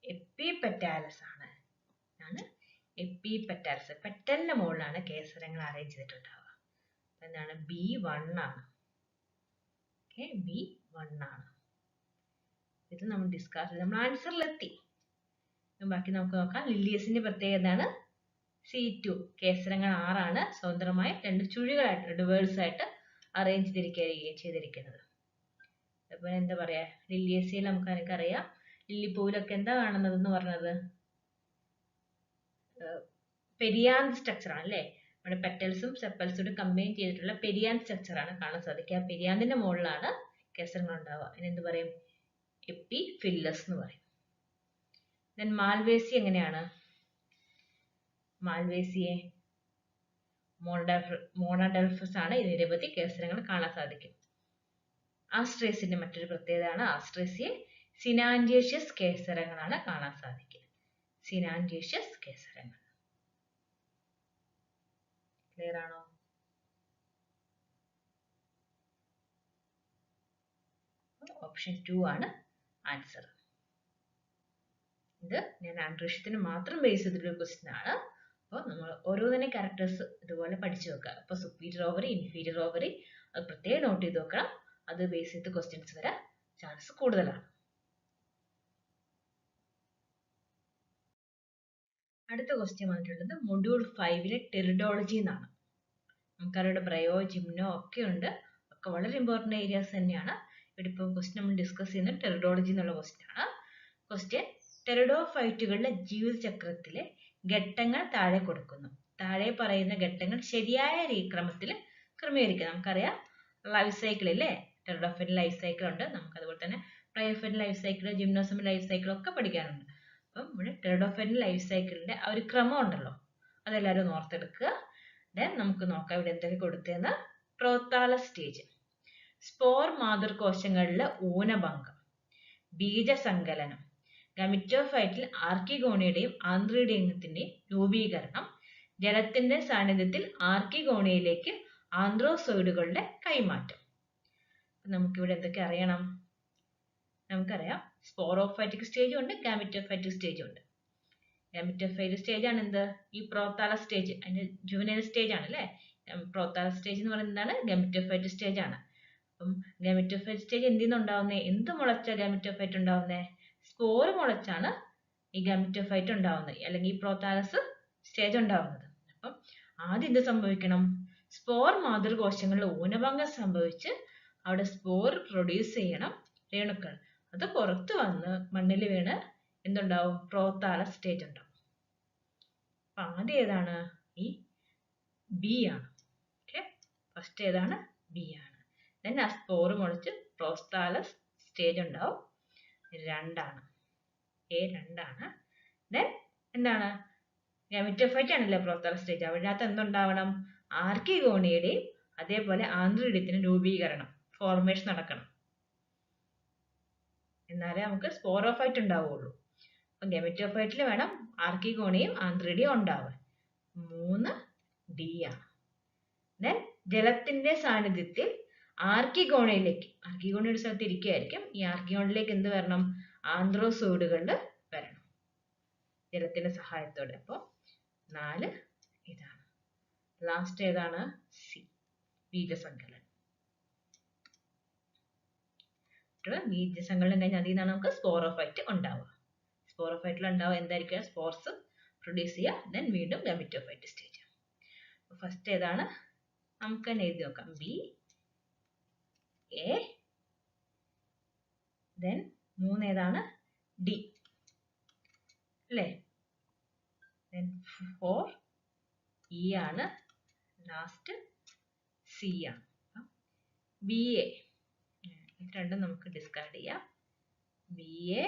എപ്പിപെറ്റാലസ് ആണ്. എപ്പിപെറ്റാലസ്, പെറ്റലിന്റെ മുകളിലാണ് കേസരങ്ങൾ അറേഞ്ച് ചെയ്തിട്ടുണ്ടാവുക. എന്താണ്? B1 ആണ്. ഓക്കെ, B1 ആണ്. ഇത് നമ്മൾ ഡിസ്കസ് ചെയ്ത് നമ്മൾ ആൻസറിലെത്തി. ബാക്കി നമുക്ക് നോക്കാം. ലില്ലിയസിന്റെ പ്രത്യേകത ആണ്? C2 കേസരങ്ങൾ 6 ആണ് സ്വതന്ത്രമായി 2 ചുഴികളായിട്ട് റിവേഴ്സ് ആയിട്ട് അറേഞ്ച് ചെയ്തിരിക്കുന്നത്. അപ്പൊ എന്താ പറയാ, ലില്ലിയേസിയയിൽ നമുക്കറിയാം, ലില്ലിപ്പൂവിലൊക്കെ എന്താ കാണുന്നത് എന്ന് പറഞ്ഞത് പെരിയാന്ത് സ്ട്രക്ചർ ആണ് അല്ലേ. നമ്മുടെ പെറ്റൽസും സെപ്പൽസും കമ്പൈൻ ചെയ്തിട്ടുള്ള പെരിയാന്ത് സ്ട്രക്ചർ ആണ് കാണാൻ സാധിക്കുക. ആ പെരിയാന്തിന്റെ മുകളിലാണ് കേസരങ്ങൾ ഉണ്ടാവുക. അതിനെന്ത് പറയും? എപ്പിഫില്ലസ് എന്ന് പറയും. ദെൻ മാൽവേസി എങ്ങനെയാണ്? മാൽവേസിയെ മോണോഡെൽഫസ് ആണ്. ഇത് നിരവധി കേസരങ്ങൾ കാണാൻ സാധിക്കും. ആസ്ട്രേസിന്റെ മറ്റൊരു പ്രത്യേകതയാണ് ആസ്ട്രേസിയെ സിനാൻജിയേഷ്യസ് കേസരങ്ങളാണ് കാണാൻ സാധിക്കുക. സിനാൻജിയേഷ്യസ് കേസരങ്ങൾ. ക്ലിയർ ആണോ? ഓപ്ഷൻ 2 ആണ് ആൻസർ. ഇത് ഞാൻ ആൻഡ്രീഷ്യത്തിന് മാത്രം ബേസ് ചെയ്തിട്ടുള്ള ക്വസ്റ്റ്യൻ ആണ്. അപ്പോൾ നമ്മൾ ഓരോന്നിനെ ക്യാരക്ടേഴ്സ് ഇതുപോലെ പഠിച്ചു വെക്കുക. അപ്പോൾ സുപ്പീരിയർ ഓവറി, ഇൻഫീരിയർ ഓവറി അത് പ്രത്യേകം നോട്ട് ചെയ്ത് വെക്കണം. അത് ബേസ് ചെയ്ത് ക്വസ്റ്റ്യൻസ് വരാൻ ചാൻസ് കൂടുതലാണ്. അടുത്ത ക്വസ്റ്റ്യൻ വന്നിട്ടുള്ളത് മൊഡ്യൂൾ 5-ലെ ടെറിഡോളജി എന്നാണ്. നമുക്കറിയുടെ ബ്രയോ, ജിംനോ ഒക്കെ ഉണ്ട്. ഒക്കെ വളരെ ഇമ്പോർട്ടൻ്റ് ഏരിയാസ് തന്നെയാണ്. ഇവിടെ ഇപ്പോൾ ക്വസ്റ്റ്യൻ നമ്മൾ ഡിസ്കസ് ചെയ്യുന്നത് ടെറിഡോളജി എന്നുള്ള ക്വസ്റ്റ്യൻ ആണ്. ക്വസ്റ്റ്യൻ: ടെറിഡോഫൈറ്റുകളുടെ ജീവിതചക്രത്തിലെ ഘട്ടങ്ങൾ താഴെ കൊടുക്കുന്നു. താഴെ പറയുന്ന ഘട്ടങ്ങൾ ശരിയായ ക്രമത്തിൽ ക്രമീകരിക്കുക. നമുക്കറിയാം ലൈഫ് സൈക്കിൾ അല്ലേ, ടെറിഡോഫൈറ്റിന്റെ ലൈഫ് സൈക്കിൾ ഉണ്ട്. നമുക്ക് അതുപോലെ തന്നെ ബ്രയോഫൈറ്റിന്റെ ലൈഫ് സൈക്കിൾ, ജിംനോസമിന്റെ ലൈഫ് സൈക്കിൾ ഒക്കെ പഠിക്കാനുണ്ട്. അപ്പം ഇവിടെ ടെറിഡോഫൈറ്റിന്റെ ലൈഫ് സൈക്കിളിന്റെ ആ ഒരു ക്രമം ഉണ്ടല്ലോ, അതെല്ലാവരും ഓർത്തെടുക്കുക. ദെൻ നമുക്ക് നോക്കാം ഇവിടെ എന്തൊക്കെ കൊടുത്തതെന്ന്. പ്രോത്താല സ്റ്റേജ്, സ്പോർ മാതൃകോശങ്ങളിലെ ഊനഭംഗം, ബീജസങ്കലനം, ഗമിറ്റോഫൈറ്റിൽ ആർക്കിഗോണിയുടെയും ആന്ത്രിഡിയത്തിന്റെയും രൂപീകരണം, ജലത്തിന്റെ സാന്നിധ്യത്തിൽ ആർക്കിഗോണിയയിലേക്ക് ആന്ത്രോസോയിഡുകളുടെ കൈമാറ്റം. നമുക്കിവിടെ എന്തൊക്കെ അറിയണം? നമുക്കറിയാം സ്പോറോഫൈറ്റിക് സ്റ്റേജും ഉണ്ട്, ഗാമിറ്റോഫൈറ്റിക് സ്റ്റേജും ഉണ്ട്. ഗാമിറ്റോഫൈറ്റിക് സ്റ്റേജ് ആണ് എന്ത്? ഈ പ്രോത്താല സ്റ്റേജ്, അതിന്റെ ജുവനൈൽ സ്റ്റേജ് ആണ് അല്ലേ. പ്രോത്താല സ്റ്റേജ് എന്ന് പറയുന്നത് എന്താണ്? ഗാമിറ്റോഫൈറ്റിക് സ്റ്റേജ് ആണ്. അപ്പം ഗാമിറ്റോഫൈറ്റിക് സ്റ്റേജ് എന്തിൽ നിന്നുണ്ടാവുന്നത്? എന്ത് മുളച്ച ഗാമിറ്റോഫൈറ്റ് ഉണ്ടാവുന്നത്? സ്പോർ മുളച്ചാണ് ഈ ഗാമിറ്റോഫൈറ്റ് ഉണ്ടാവുന്നത്, അല്ലെങ്കിൽ ഈ പ്രോത്താലസ് സ്റ്റേജ് ഉണ്ടാവുന്നത്. അപ്പം ആദ്യം എന്ത് സംഭവിക്കണം? സ്പോർ മാതൃകോശങ്ങളിൽ ഊനഭംഗം സംഭവിച്ച് അവിടെ സ്പോർ പ്രൊഡ്യൂസ് ചെയ്യണം രേണുക്കൾ. അത് പുറത്ത് വന്ന് മണ്ണിൽ വീണ് എന്തുണ്ടാവും? പ്രോത്താല സ്റ്റേജ് ഉണ്ടാവും. അപ്പൊ ആദ്യം ഏതാണ്? ഈ ബി ആണ്. ഓക്കെ, ഫസ്റ്റ് ഏതാണ്? ബി ആണ്. ദെൻ ആ സ്പോർ മുളച്ച് പ്രോത്താലസ് സ്റ്റേജ് ഉണ്ടാവും. 2 ആണ്. A 2 ആണ്. ദെൻ എന്താണ്? ഗാമിറ്റോഫൈറ്റ് ആണല്ലേ പ്രോത്താല സ്റ്റേജ്. അതിനകത്ത് എന്തുണ്ടാവണം? ആർക്കിഗോണിയുടെയും അതേപോലെ ആന്ത്രിഡിയത്തിന് രൂപീകരണം, ഫോർമേഷൻ നടക്കണം. എന്നാലേ നമുക്ക് സ്പോറോഫൈറ്റ് ഉണ്ടാവുള്ളൂ. അപ്പൊ ഗാമിറ്റോഫൈറ്റിൽ വേണം ആർക്കിഗോണിയും ആന്ത്രിഡിയും ഉണ്ടാവാൻ. 3 D ആണ്. ദെൻ ജലത്തിന്റെ സാന്നിധ്യത്തിൽ ആർക്കിഗോണിയയിലേക്ക്, ആർക്കിഗോണിയുടെ സ്ഥലത്ത് ഇരിക്കുകയായിരിക്കും, ഈ ആർക്കിഗോണിലേക്ക് എന്ത് വരണം? ആന്ത്രോസോയിഡുകളുടെ വരണം ജലത്തിന്റെ സഹായത്തോടെ. അപ്പോൾ 4 ഇതാണ്. ലാസ്റ്റ് ഏതാണ്? സി, ബീജസങ്കലനം. ബീജസങ്കലനം കഴിഞ്ഞാൽ അതിൽ നിന്നാണ് നമുക്ക് സ്പോറോഫൈറ്റ് ഉണ്ടാവുക. സ്പോറോഫൈറ്റിൽ ഉണ്ടാവുക എന്തായിരിക്കും? സ്പോർസ് പ്രൊഡ്യൂസ് ചെയ്യുക. ദെൻ വീണ്ടും ഗാമിറ്റോഫൈറ്റ് സ്റ്റേജ്. ഫസ്റ്റ് ഏതാണ്? നമുക്ക് തന്നെ എഴുതി നോക്കാം. ബി, എ, ദെൻ 3 ഏതാണ്? ഡി അല്ലേ. ദെൻ 4 ഇ ആണ്. ലാസ്റ്റ് സി ആണ്. ബി എ ഇത് രണ്ടും നമുക്ക് ഡിസ്കാർഡ് ചെയ്യാം. B A,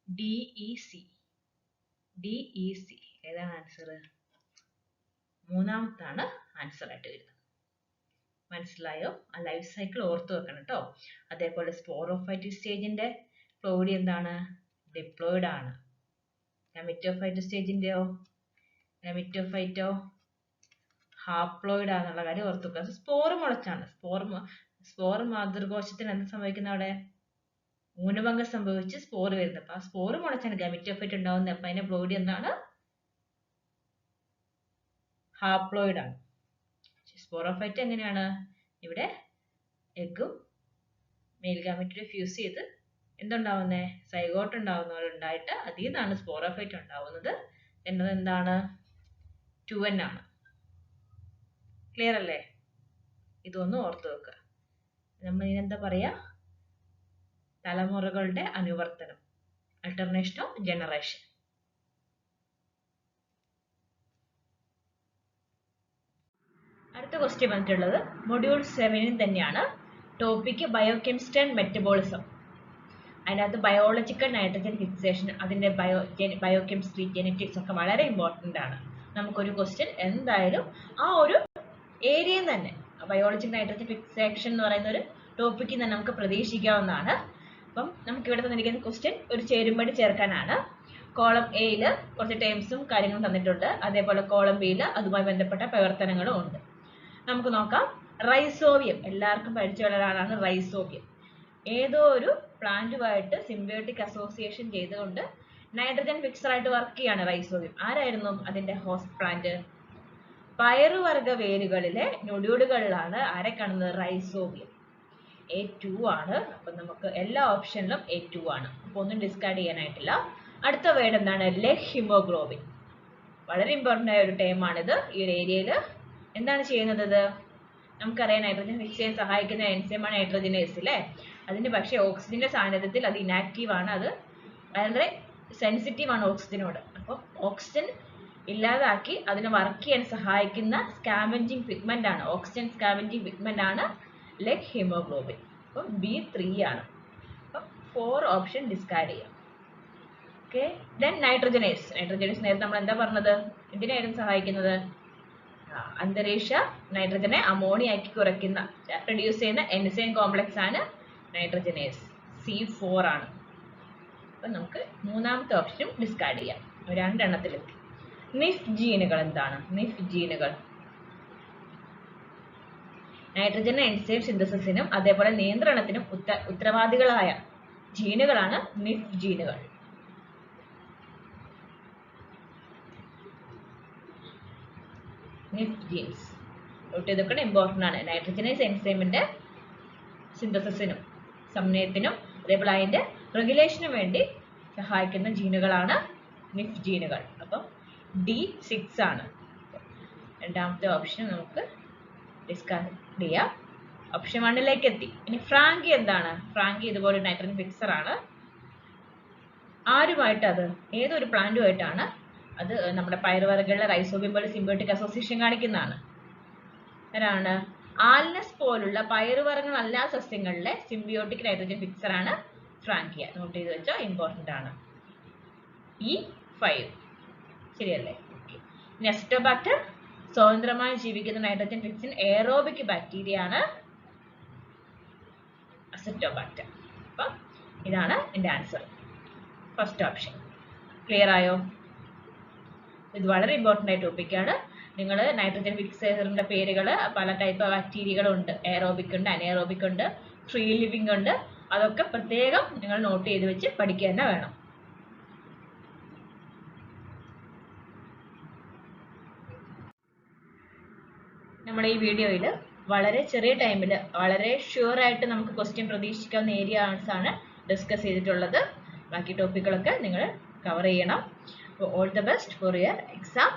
D E C. D E C ഏതാണ് ആൻസർ? 3ാമത്താണ് ആൻസർ ആയിട്ട് വരുന്നത്. മനസ്സിലായോ? ആ ലൈഫ് സൈക്കിൾ ഓർത്ത് വെക്കണം കേട്ടോ. അതേപോലെ സ്പോറോഫൈറ്റിക് സ്റ്റേജിന്റെ ഫ്ലോയിഡ് എന്താണ്? ഡിപ്ലോയിഡ് ആണ്. ഗാമിറ്റോഫൈറ്റ് സ്റ്റേജിന്റെയോ? ഗാമിറ്റോഫൈറ്റോ ഹാപ്ലോയിഡ് ആണെന്നുള്ള കാര്യം ഓർത്ത് വെക്കുക. അത് സ്പോർ മുളച്ചാണ്. സ്പോർ മാതൃകോശത്തിന് എന്ത് സംഭവിക്കുന്ന? അവിടെ ഊനഭംഗം സംഭവിച്ച് സ്പോർ വരുന്നത്. അപ്പൊ ആ സ്പോർ മുളച്ചാണ് ഗാമിറ്റോഫൈറ്റ് ഉണ്ടാവുന്നത്. അപ്പൊ അതിന്റെ ഫ്ലോയിഡ് എന്താണ്? ഹാപ്ലോയിഡ് ആണ്. സ്പോറോഫൈറ്റ് എങ്ങനെയാണ്? ഇവിടെ എഗ്ഗും മെയിൽ ഗാമറ്റും ഫ്യൂസ് ചെയ്ത് എന്തുണ്ടാവുന്നത്? സൈഗോട്ട് ഉണ്ടാവുന്നവരുണ്ടായിട്ട് അതിൽ നിന്നാണ് സ്പോറോഫൈറ്റ് ഉണ്ടാവുന്നത്. എന്നത് എന്താണ്? 2n ആണ്. ക്ലിയർ അല്ലേ? ഇതൊന്ന് ഓർത്ത് വെക്കുക. നമ്മൾ ഇതിനെന്താ പറയാ? തലമുറകളുടെ അനുവർത്തനം, alternation of generation. അടുത്ത ക്വസ്റ്റ്യൻ വന്നിട്ടുള്ളത് മൊഡ്യൂൾ 7 തന്നെയാണ്. Topic biochemistry and metabolism. അതിനകത്ത് ബയോളജിക്കൽ നൈട്രജൻ ഫിക്സേഷൻ, അതിന്റെ ബയോകെമിസ്ട്രി, ജെനറ്റിക്സ് ഒക്കെ വളരെ ഇമ്പോർട്ടൻ്റ് ആണ്. നമുക്കൊരു ക്വസ്റ്റ്യൻ എന്തായാലും ആ ഒരു ഏരിയയിൽ തന്നെ, ബയോളജിക്കൽ നൈട്രജൻ ഫിക്സേഷൻ എന്ന് പറയുന്ന ഒരു ടോപ്പിക്കിൽ തന്നെ നമുക്ക് പ്രതീക്ഷിക്കാവുന്നതാണ്. അപ്പം നമുക്ക് ഇവിടെ തന്നിരിക്കുന്ന ക്വസ്റ്റ്യൻ ഒരു ചേരുംപടി ചേർക്കാനാണ്. കോളം എയിൽ കുറച്ച് ടേംസും കാര്യങ്ങളും തന്നിട്ടുണ്ട്. അതേപോലെ കോളം ബിയിൽ അതുമായി ബന്ധപ്പെട്ട പ്രവർത്തനങ്ങളും ഉണ്ട്. നമുക്ക് നോക്കാം. റൈസോവിയം എല്ലാവർക്കും പരിചയമുള്ള ഒരാളാണ് റൈസോവിയം. ഏതോ ഒരു പ്ലാന്റുമായിട്ട് സിംബയോട്ടിക് അസോസിയേഷൻ ചെയ്തുകൊണ്ട് നൈട്രജൻ ഫിക്സർ ആയിട്ട് വർക്ക് ചെയ്യാണ് റൈസോവിയം. ആരായിരുന്നു അതിന്റെ ഹോസ്റ്റ് പ്ലാന്റ്? പയറുവർഗ വേരുകളിലെ നൊഡ്യൂളുകളിലാണ് ആരെ കാണുന്നത്? റൈസോവിയം. A2 ആണ്. അപ്പൊ നമുക്ക് എല്ലാ ഓപ്ഷനിലും A2 ആണ്. അപ്പൊ ഒന്നും ഡിസ്കാർഡ് ചെയ്യാനായിട്ടില്ല. അടുത്ത വേർഡ് എന്താണ്? Leg haemoglobin. വളരെ ഇമ്പോർട്ടൻ്റ് ആയ ഒരു ടേം ആണിത്. ഈ ഒരു ഏരിയയിൽ എന്താണ് ചെയ്യുന്നത്? ഇത് നമുക്കറിയാം, നൈട്രജൻ ഫിക്സ് ചെയ്യാൻ സഹായിക്കുന്ന എൻസൈമാണ് നൈട്രജനേസ് അല്ലേ? അതിന് പക്ഷേ ഓക്സിജന്റെ സാന്നിധ്യത്തിൽ അത് ഇനാക്റ്റീവ് ആണ്. അത് വളരെ സെൻസിറ്റീവ് ആണ് ഓക്സിജനോട്. അപ്പോൾ ഓക്സിജൻ ഇല്ലാതാക്കി അതിനെ വർക്ക് ചെയ്യാൻ സഹായിക്കുന്ന സ്കാവെഞ്ചിങ് പിഗ്മെന്റ് ആണ്, ഓക്സിജൻ സ്കാവെഞ്ചിങ് പിഗ്മെന്റ് ആണ് ലെഗ് ഹിമോഗ്ലോബിൻ. അപ്പം B3 ആണ്. അപ്പം 4 ഓപ്ഷൻ ഡിസ്കാർഡ് ചെയ്യാം. ഓക്കെ. ദെൻ നൈട്രജനേസ്. നൈട്രജനേസ് നേരത്തെ നമ്മൾ എന്താ പറഞ്ഞത്? എന്തിനായിരുന്നു സഹായിക്കുന്നത്? അന്തരീക്ഷ നൈട്രജനെ അമോണിയാക്കി കുറയ്ക്കുന്ന, പ്രൊഡ്യൂസ് ചെയ്യുന്ന എൻസൈം കോംപ്ലക്സ് ആണ് നൈട്രജനേസ്. C4 ആണ്. അപ്പം നമുക്ക് മൂന്നാമത്തെ ഓപ്ഷനും ഡിസ്കാർഡ് ചെയ്യാം. 2 എണ്ണത്തിലെത്തി. നിഫ് ജീനുകൾ എന്താണ്? നിഫ് ജീനുകൾ നൈട്രജൻ എൻസൈം സിന്തസിസിനും അതേപോലെ നിയന്ത്രണത്തിനും ഉത്തരവാദികളായ ജീനുകളാണ് നിഫ് ജീനുകൾ. നിഫ് ജീൻസ് ഇതൊക്കെ ഇമ്പോർട്ടൻ്റ് ആണ്. നൈട്രജനൈസ് എൻസൈമിന്റെ സിന്തസിസിനും സമന്വയത്തിനും അതേപോലെ അതിന്റെ റെഗുലേഷനും വേണ്ടി സഹായിക്കുന്ന ജീനുകളാണ് നിഫ് ജീനുകൾ. അപ്പം D6 ആണ്. രണ്ടാമത്തെ ഓപ്ഷൻ നമുക്ക് ഡിസ്കാർഡ് ചെയ്യാം. ഓപ്ഷൻ 1 എത്തി. ഇനി ഫ്രാങ്കി എന്താണ്? ഫ്രാങ്കി ഇതുപോലെ നൈട്രജൻ ഫിക്സർ ആണ്. ആരുമായിട്ട്? അത് ഏതൊരു പ്ലാന്റുമായിട്ടാണ്? അത് നമ്മുടെ പയറുവർഗ്ഗങ്ങളിലെ റൈസോബിയം പോലെ സിംബയോട്ടിക് അസോസിയേഷൻ കാണിക്കുന്നതാണ്. ആരാണ്? ആൽനസ് പോലുള്ള പയറുവർഗ്ഗങ്ങളല്ലാ സസ്യങ്ങളിലെ സിംബയോട്ടിക് നൈട്രജൻ ഫിക്സർ ആണ് ഫ്രാങ്കിയ. നോട്ട് ചെയ്ത് വെച്ചോ, ഇമ്പോർട്ടൻ്റ് ആണ്. E5 ശരിയല്ലേ? നെസ്റ്റോബാക്ടർ സ്വതന്ത്രമായി ജീവിക്കുന്ന നൈട്രജൻ ഫിക്സിൻ എയറോബിക് ബാക്ടീരിയ ആണ് അസറ്റോബാക്ടർ. അപ്പം ഇതാണ് എൻ്റെ ആൻസർ. First option. ക്ലിയർ ആയോ? ഇത് വളരെ ഇമ്പോർട്ടൻ്റ് ആയ ടോപ്പിക്കാണ്. നിങ്ങൾ നൈട്രജൻ ഫിക്സറിന്റെ പേരുകൾ പല ടൈപ്പ് ബാക്ടീരിയകളുണ്ട്. എയറോബിക് ഉണ്ട്, അനഎയറോബിക് ഉണ്ട്, ഫ്രീ ലിവിംഗ് ഉണ്ട്. അതൊക്കെ പ്രത്യേകം നിങ്ങൾ നോട്ട് ചെയ്ത് വെച്ച് പഠിക്കുക തന്നെ വേണം. നമ്മുടെ ഈ വീഡിയോയിൽ വളരെ ചെറിയ ടൈമിൽ വളരെ ഷുവർ ആയിട്ട് നമുക്ക് ക്വസ്റ്റ്യൻ പ്രതീക്ഷിക്കാവുന്ന ഏരിയാസ് ആണ് ഡിസ്കസ് ചെയ്തിട്ടുള്ളത്. ബാക്കി ടോപ്പിക്കുകളൊക്കെ നിങ്ങൾ കവർ ചെയ്യണം. All the best for your exam.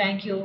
Thank you.